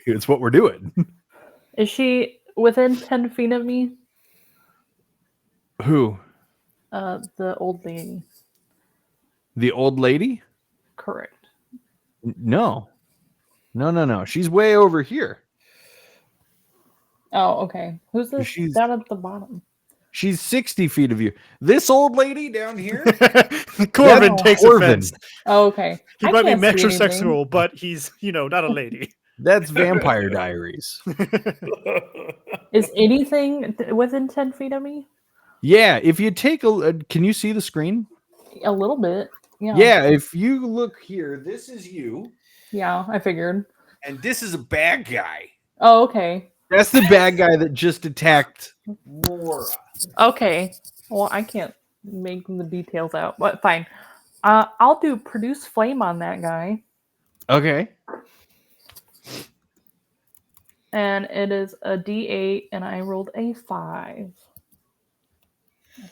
It's what we're doing. Is she within 10 feet of me? Who? The old lady. The old lady? Correct. No. No. She's way over here. Oh, okay. Who's this She's- down at the bottom? She's 60 feet of you. This old lady down here? Corvin takes Corvin. offense. Oh, okay. He I might be can't see anything. metrosexual, but he's, not a lady. That's Vampire Diaries. Is anything within 10 feet of me? Yeah, if you take can you see the screen? A little bit. Yeah. Yeah, if you look here, this is you, Yeah, I figured. and this is a bad guy. Oh, okay. That's the bad guy that just attacked Mora. Okay. Well, I can't make the details out, but fine. I'll do produce flame on that guy. Okay. And it is a D8, and I rolled a 5.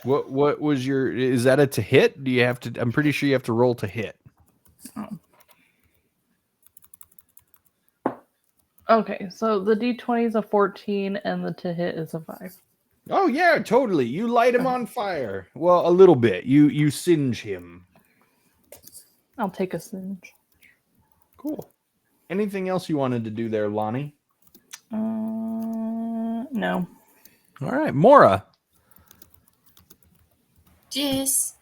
What was your, is that a to hit? Do you have to, I'm pretty sure you have to roll to hit. Okay, so the D20 is a 14, and the to hit is a 5. Oh yeah, totally. You light him on fire. Well, a little bit. You singe him. I'll take a singe. Cool. Anything else you wanted to do there, Lonnie? No. All right, Mora. Jeez.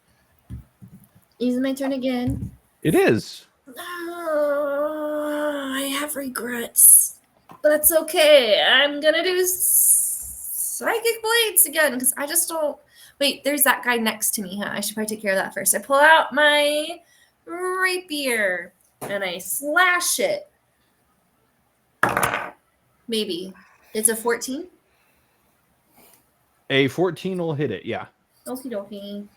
Is it my turn again? It is. Oh, I have regrets. But that's okay. I'm going to do Psychic Blades again because I just don't. Wait, there's that guy next to me, huh? I should probably take care of that first. I pull out my rapier and I slash it. Maybe. It's a 14? A 14 will hit it, yeah. Okie dokie.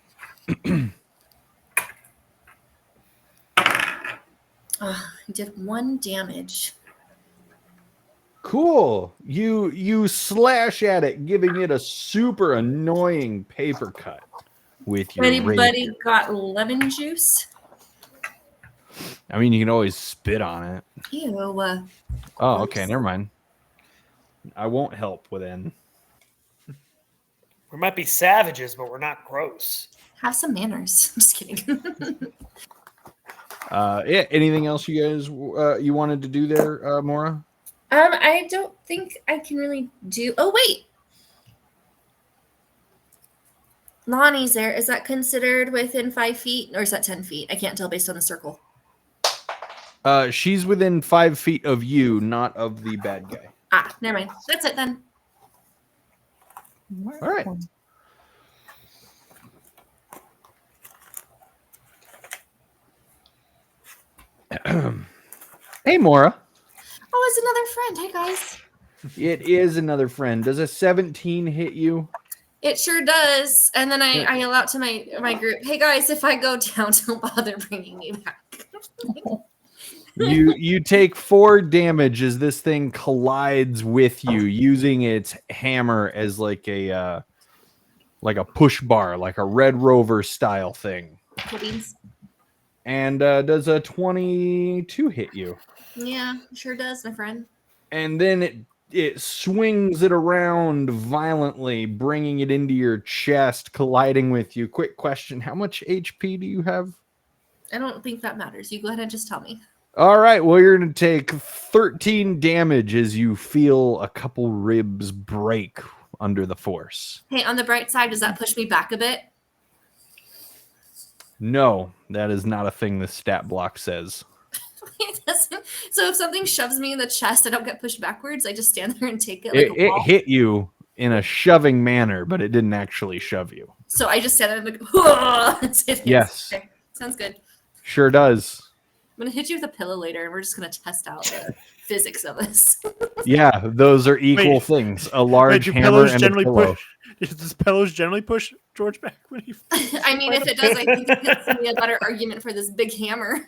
He did 1 damage. Cool. You slash at it, giving it a super annoying paper cut with your Anybody rapier. got lemon juice? I mean, you can always spit on it. Ew. Oh, okay, never mind. I won't help within. We might be savages, but we're not gross. Have some manners. I'm just kidding. Yeah. Anything else you guys you wanted to do there, Mora? I don't think I can really do. Oh wait. Lonnie's there. Is that considered within 5 feet, or is that 10 feet? I can't tell based on the circle. She's within 5 feet of you, not of the bad guy. Ah, never mind. That's it then. All right. Hey, Mora. Oh, it's another friend. Hey, guys. It is another friend. Does a 17 hit you? It sure does. And then I yell out to my group, hey, guys, if I go down, don't bother bringing me back. You take 4 damage as this thing collides with you, using its hammer as like a push bar, like a Red Rover style thing. Cool beans. And does a 22 hit you? Yeah, it sure does, my friend. And then it swings it around violently, bringing it into your chest, colliding with you. Quick question: how much HP do you have? I don't think that matters. You go ahead and just tell me. All right, well, you're going to take 13 damage as you feel a couple ribs break under the force. Hey, on the bright side, does that push me back a bit? No, that is not a thing the stat block says. It doesn't. So if something shoves me in the chest, I don't get pushed backwards. I just stand there and take it like a It wall. hit you in a shoving manner, but it didn't actually shove you. So I just stand there and like, whoa. Yes. Okay. Sounds good. Sure does. I'm gonna hit you with a pillow later, and we're just gonna test out the physics of this. Yeah, those are equal Wait. things. A large do hammer pillows and a generally pillow. Does pillows generally push George back when he? I mean, if it does, I think it's be a better argument for this big hammer.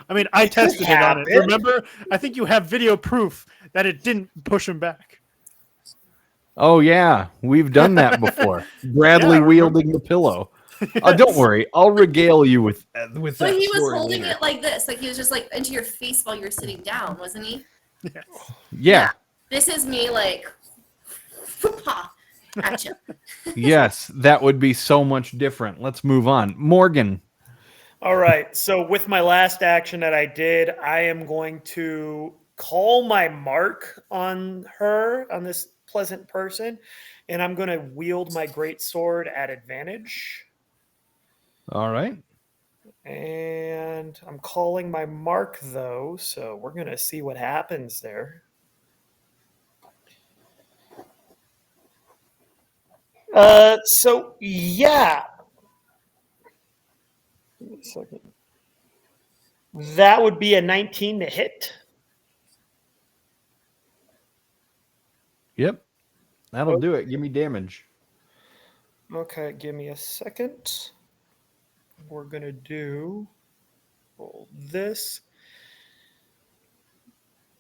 I mean, I tested it on it. happen. Remember, I think you have video proof that it didn't push him back. Oh yeah, we've done that before. Bradley Yeah, I wielding the pillow. Don't worry, I'll regale you with that. But he was story holding later. it like this, like he was just like into your face while you were sitting down, wasn't he? Yes. Yeah. This is me like, ha, at you. Yes, that would be so much different. Let's move on. Morgan. All right. So with my last action that I did, I am going to call my mark on her, on this pleasant person, and I'm going to wield my great sword at advantage. All right. And I'm calling my mark though, so we're going to see what happens there. So yeah. Give me a second. That would be a 19 to hit. Yep. That'll do it. Give me damage. Okay, give me a second. We're gonna do this.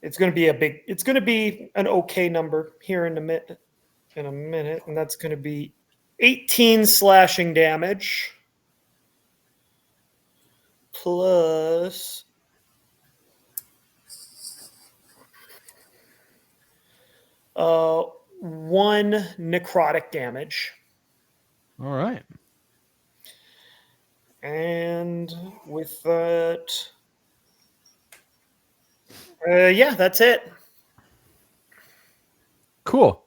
It's gonna be an okay number here in a minute, and that's gonna be 18 slashing damage plus 1 necrotic damage. All right. And with that, yeah, that's it. Cool.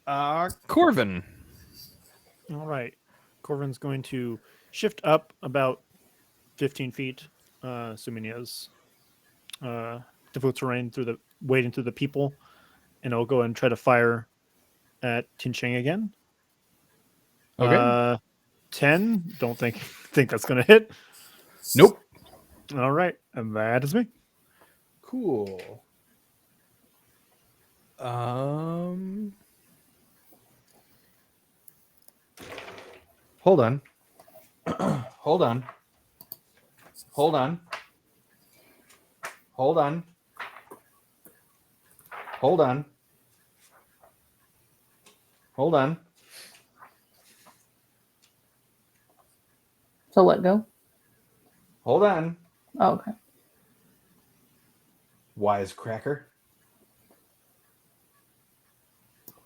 Corvin. All right. Corvin's going to shift up about 15 feet, assuming he has difficult terrain wading through the people, and I'll go and try to fire at Tsien Chiang again. Okay. 10. Don't think that's gonna hit. Nope. All right, and that is me. Cool. Hold on. Hold on. Hold on. Hold on. Hold on. Hold on. So let go. Hold on. Oh, okay. Wisecracker.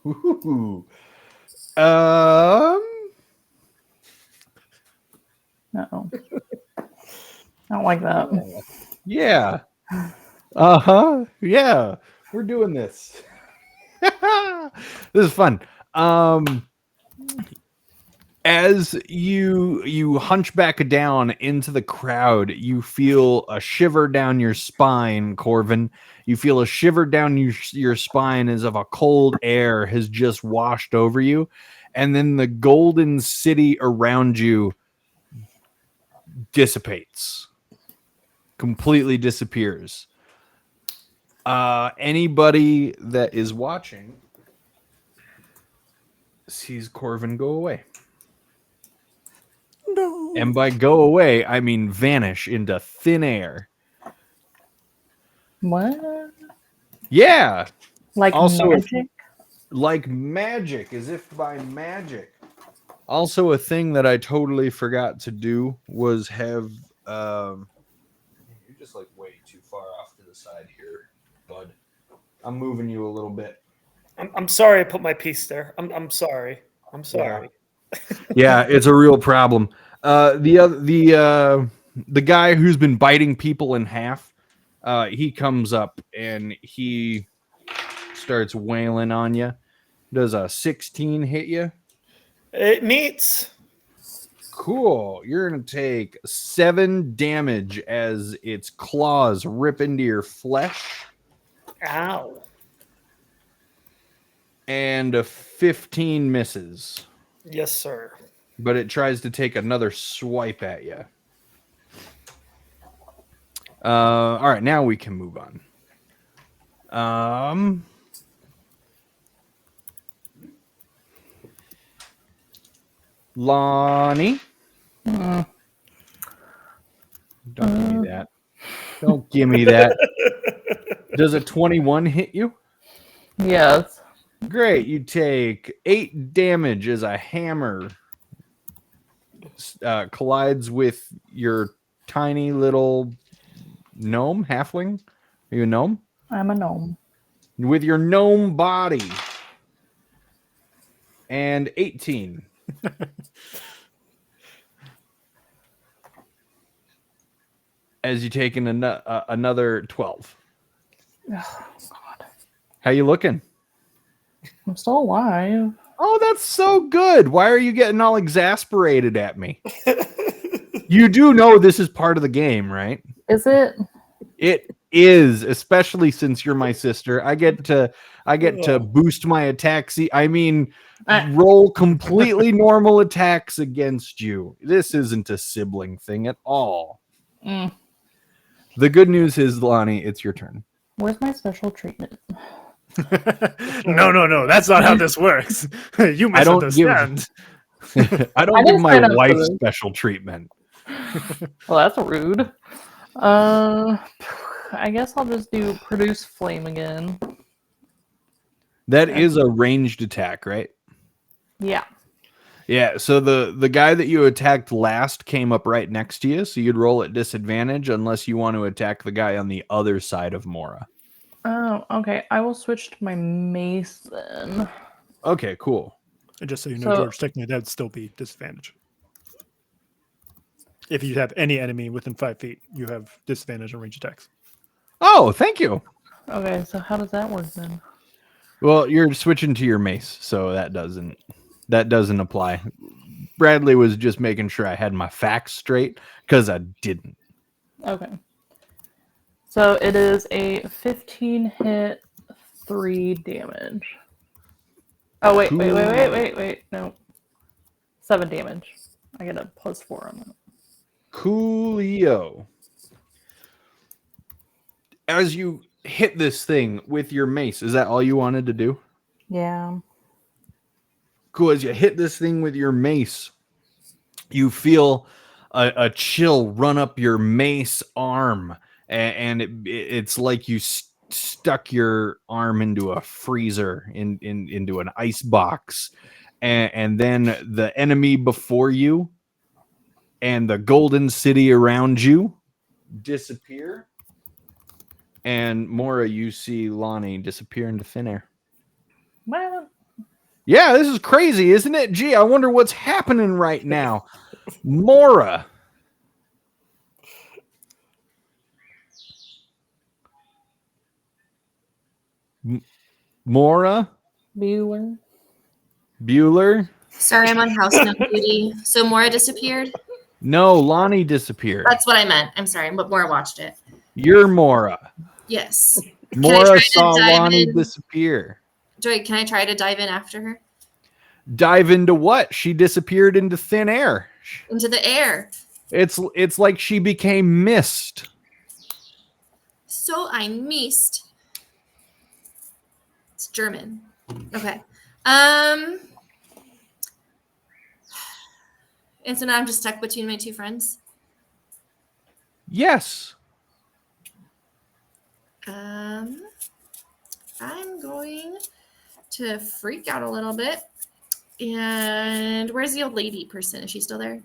Ooh. Um. No. I don't like that. Yeah. Uh-huh. Yeah. We're doing this. This is fun. As you hunch back down into the crowd, you feel a shiver down your spine, Corvin. You feel a shiver down your spine as if a cold air has just washed over you. And then the golden city around you dissipates. Completely disappears. Anybody that is watching sees Corvin go away. No. And by go away, I mean vanish into thin air. What? Yeah. Like Also, magic? like magic, as if by magic. Also, a thing that I totally forgot to do was have. You're just like way too far off to the side here, bud. I'm moving you a little bit. I'm sorry I put my piece there. I'm sorry. I'm sorry. Yeah, it's a real problem. The guy who's been biting people in half, he comes up and he starts wailing on you. Does a 16 hit you? It meets. Cool. You're gonna take 7 damage as its claws rip into your flesh, Ow. and a 15 misses. Yes, sir. But it tries to take another swipe at you. All right, now we can move on. Lonnie. Don't give me that. Don't give me that. Does a 21 hit you? Yes. Great. You take 8 damage as a hammer collides with your tiny little gnome, halfling. Are you a gnome? I'm a gnome. With your gnome body. And 18. As you take in another 12. Oh, God. How you looking? I'm still alive. Oh, that's so good. Why are you getting all exasperated at me? You do know this is part of the game, right? Is it? It is, especially since you're my sister. I get to boost my attacks. Roll completely normal attacks against you. This isn't a sibling thing at all. Mm. The good news is, Lonnie, it's your turn. Where's my special treatment? No. That's not how this works. You I don't misunderstand. I don't I give didn't my sign up for wife this. special treatment. Well, that's rude. I guess I'll just do produce flame again. That is a ranged attack, right? Yeah. Yeah, so the guy that you attacked last came up right next to you, so you'd roll at disadvantage unless you want to attack the guy on the other side of Mora. Oh, okay. I will switch to my mace then. Okay, cool. And just so you know, So- George, technically that'd still be disadvantage. If you have any enemy within 5 feet, you have disadvantage on range attacks. Oh, thank you. Okay, so how does that work then? Well, you're switching to your mace, so that doesn't apply. Bradley was just making sure I had my facts straight because I didn't. Okay. So it is a 15 hit, 3 damage. Oh, wait. No. 7 damage. I get a +4 on that. Coolio. As you hit this thing with your mace, is that all you wanted to do? Yeah. Cool. As you hit this thing with your mace, you feel a chill run up your mace arm, and it's like you stuck your arm into a freezer, into an ice box, and then the enemy before you and the golden city around you disappear. And Mora, you see Lonnie disappear into thin air. Well, Yeah, this is crazy, isn't it? Gee, I wonder what's happening right now. Mora. Mora, Bueller. Bueller. Sorry, I'm on house note duty. So Mora disappeared? No, Lonnie disappeared. That's what I meant. I'm sorry, but Mora watched it. You're Mora. Yes. Mora saw Lonnie disappear. Joy, can I try to dive in after her? Dive into what? She disappeared into thin air. Into the air. It's like she became mist. So ein Mist. It's German. Okay. And so now I'm just stuck between my two friends. Yes. I'm going to freak out a little bit. And where's the old lady person? Is she still there?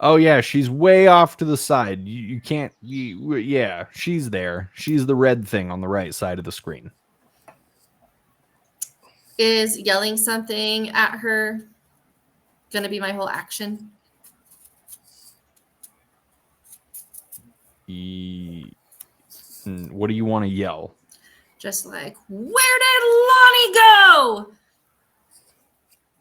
Oh yeah, she's way off to the side. You can't. Yeah, she's there. She's the red thing on the right side of the screen. Is yelling something at her gonna be my whole action? What do you want to yell? Just like, where did Lonnie go?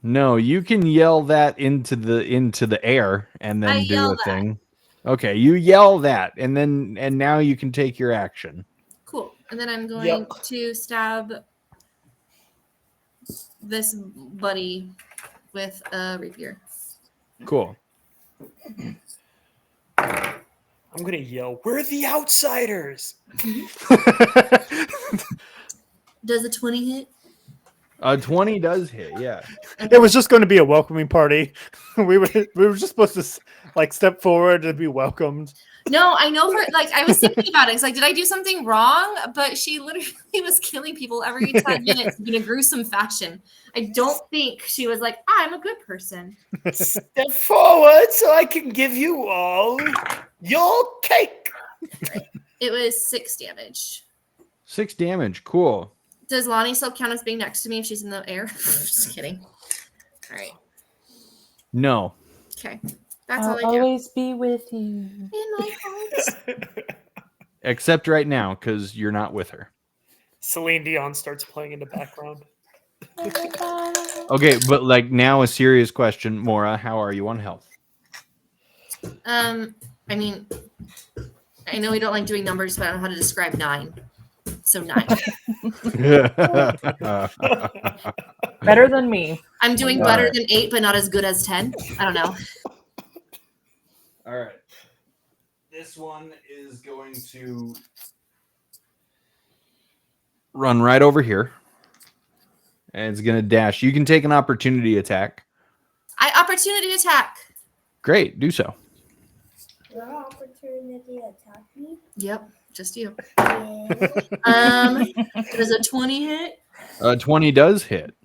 No, you can yell that into the air and then I do yell a that. thing. Okay, you yell that and now you can take your action. Cool. And then I'm going to stab this buddy with a rapier. Cool. I'm gonna yell, "We're the outsiders!" Does a 20 hit? 20 does hit, yeah. It was just going to be a welcoming party. We were just supposed to step forward and be welcomed. No, I know her. Like, I was thinking about it. It's like, did I do something wrong? But she literally was killing people every 10 minutes in a gruesome fashion. I don't think she was like, I'm a good person. Step forward so I can give you all your cake. It was 6 damage. 6 damage, cool. Does Lonnie still count as being next to me if she's in the air? Just kidding. All right. No. Okay. That's I'll all I do. always be with you. In my heart. Except right now, because you're not with her. Celine Dion starts playing in the background. Okay, but like now a serious question, Mora, how are you on health? I mean, I know we don't like doing numbers, but I don't know how to describe 9. So 9. Better than me. I'm doing All better right. than 8, but not as good as 10. I don't know. All right. This one is going to run right over here. And it's going to dash. You can take an opportunity attack. Opportunity attack. Great, do so. Your opportunity attack me? Yep, just you. Yeah. Does a 20 hit? 20 does hit.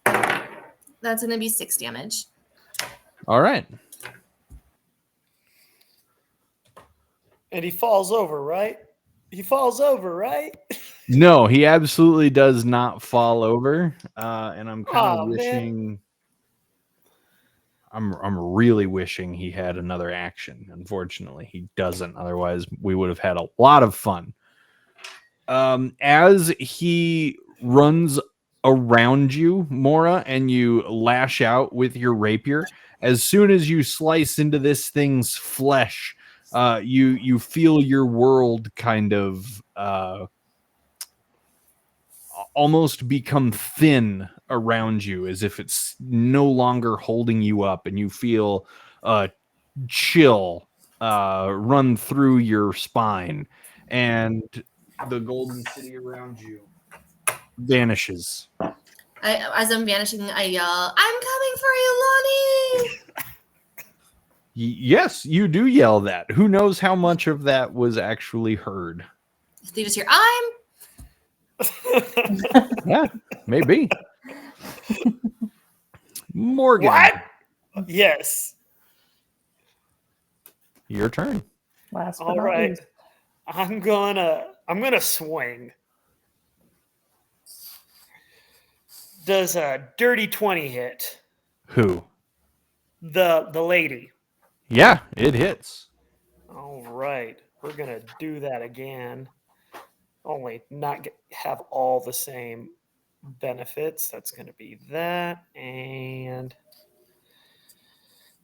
That's going to be 6 damage. All right. And he falls over, right? He falls over, right? No, he absolutely does not fall over. And I'm kind Aw, of man. wishing. I'm really wishing he had another action. Unfortunately, he doesn't. Otherwise, we would have had a lot of fun. As he runs around you, Mora, and you lash out with your rapier, as soon as you slice into this thing's flesh, you feel your world kind of almost become thin around you, as if it's no longer holding you up, and you feel chill run through your spine, and the golden city around you vanishes. As I'm vanishing, I yell, I'm coming for you, Lonnie! Yes, you do yell that. Who knows how much of that was actually heard? They just hear, I'm... Yeah, maybe. Morgan, What? Yes. your turn. Last but All not right. least. I'm gonna swing. Does a dirty 20 hit? Who? The lady. Yeah, it hits. All right. We're gonna do that again. only not have all the same benefits. That's going to be that. And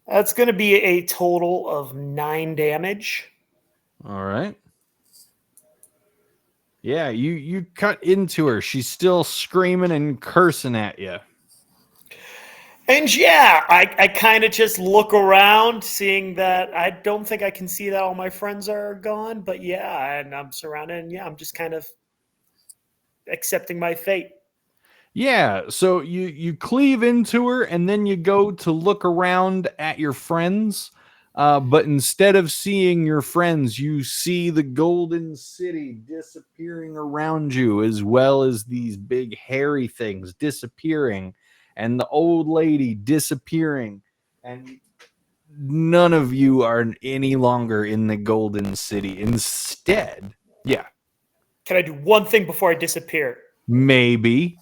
that's going to be a total of 9 damage. All right. Yeah, you cut into her. She's still screaming and cursing at you. And yeah, I kind of just look around, seeing that I don't think I can see that all my friends are gone, but yeah, and I'm surrounded, and yeah, I'm just kind of accepting my fate. Yeah, so you cleave into her, and then you go to look around at your friends. But instead of seeing your friends, you see the Golden City disappearing around you, as well as these big hairy things disappearing, and the old lady disappearing, and none of you are any longer in the Golden City. Instead, yeah, Can I do one thing before I disappear? maybe.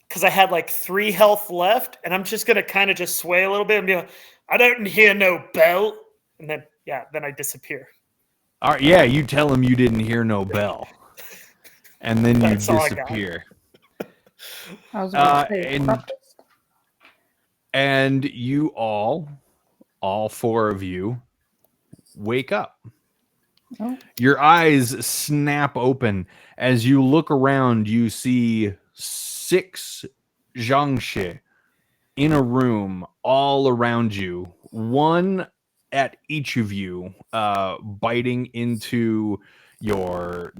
Because I had like 3 health left, and I'm just gonna kind of just sway a little bit and be like, I don't hear no bell, and then then I disappear. All right, yeah, you tell him you didn't hear no bell, and then you That's all I got. disappear. I was about to say, And- practice. And you all 4 of you, wake up. Oh. Your eyes snap open as you look around. You see 6 Zhangxi in a room all around you, one at each of you, biting into your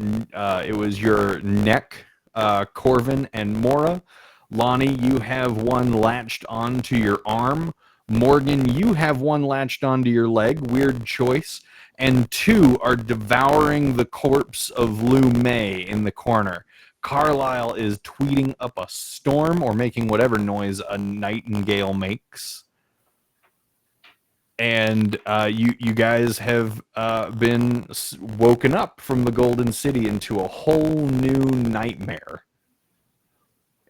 it was your neck, Corvin and Mora. Lonnie, you have one latched onto your arm. Morgan, you have one latched onto your leg. Weird choice. And 2 are devouring the corpse of Lu Mei in the corner. Carlisle is tweeting up a storm, or making whatever noise a nightingale makes. And you guys have been woken up from the Golden City into a whole new nightmare.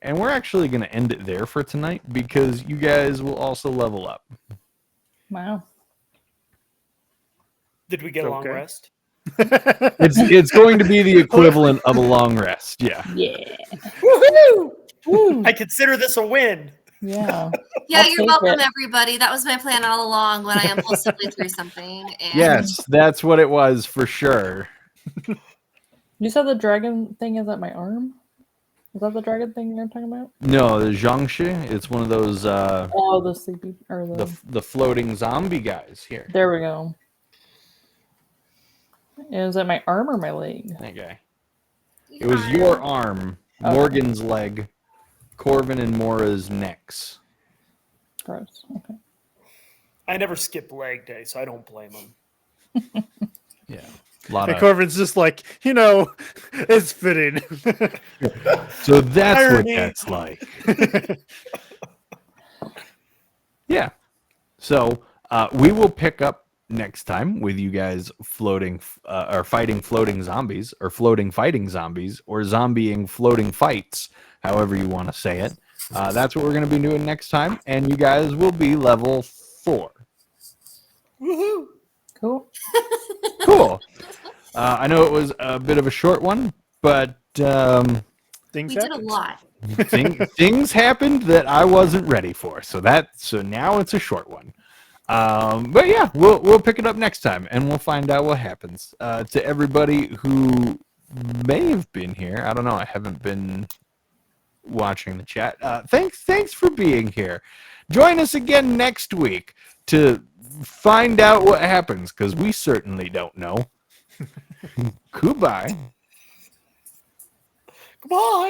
And we're actually going to end it there for tonight, because you guys will also level up. Wow. Did we get a long Okay. rest? It's going to be the equivalent of a long rest. Yeah. Yeah. Woohoo! Woo. I consider this a win. Yeah. Yeah, I'll you're take welcome, it. everybody. That was my plan all along when I impulsively threw something. And Yes, that's what it was for sure. You said the dragon thing is at my arm? Is that the dragon thing you're talking about? No, the Zhangxi, it's one of those Oh, the sleepy or the floating zombie guys here. There we go. Is it my arm or my leg? That guy. It was your arm, Okay. Morgan's leg, Corvin and Mora's necks. Gross. Okay. I never skip leg day, so I don't blame them. Yeah. A lot And of, Corvin's just like, it's fitting. so that's Irony. what that's like. Yeah. So we will pick up next time with you guys floating or fighting floating zombies, or floating fighting zombies, or zombieing floating fights, however you want to say it. That's what we're going to be doing next time, and you guys will be level 4. Woohoo! Cool. Cool. I know it was a bit of a short one, but Things we did a happen. lot. things happened that I wasn't ready for. So now it's a short one. But yeah, we'll pick it up next time, and we'll find out what happens. To everybody who may have been here, I don't know. I haven't been watching the chat. Thanks for being here. Join us again next week to find out what happens, because we certainly don't know. Goodbye. Goodbye.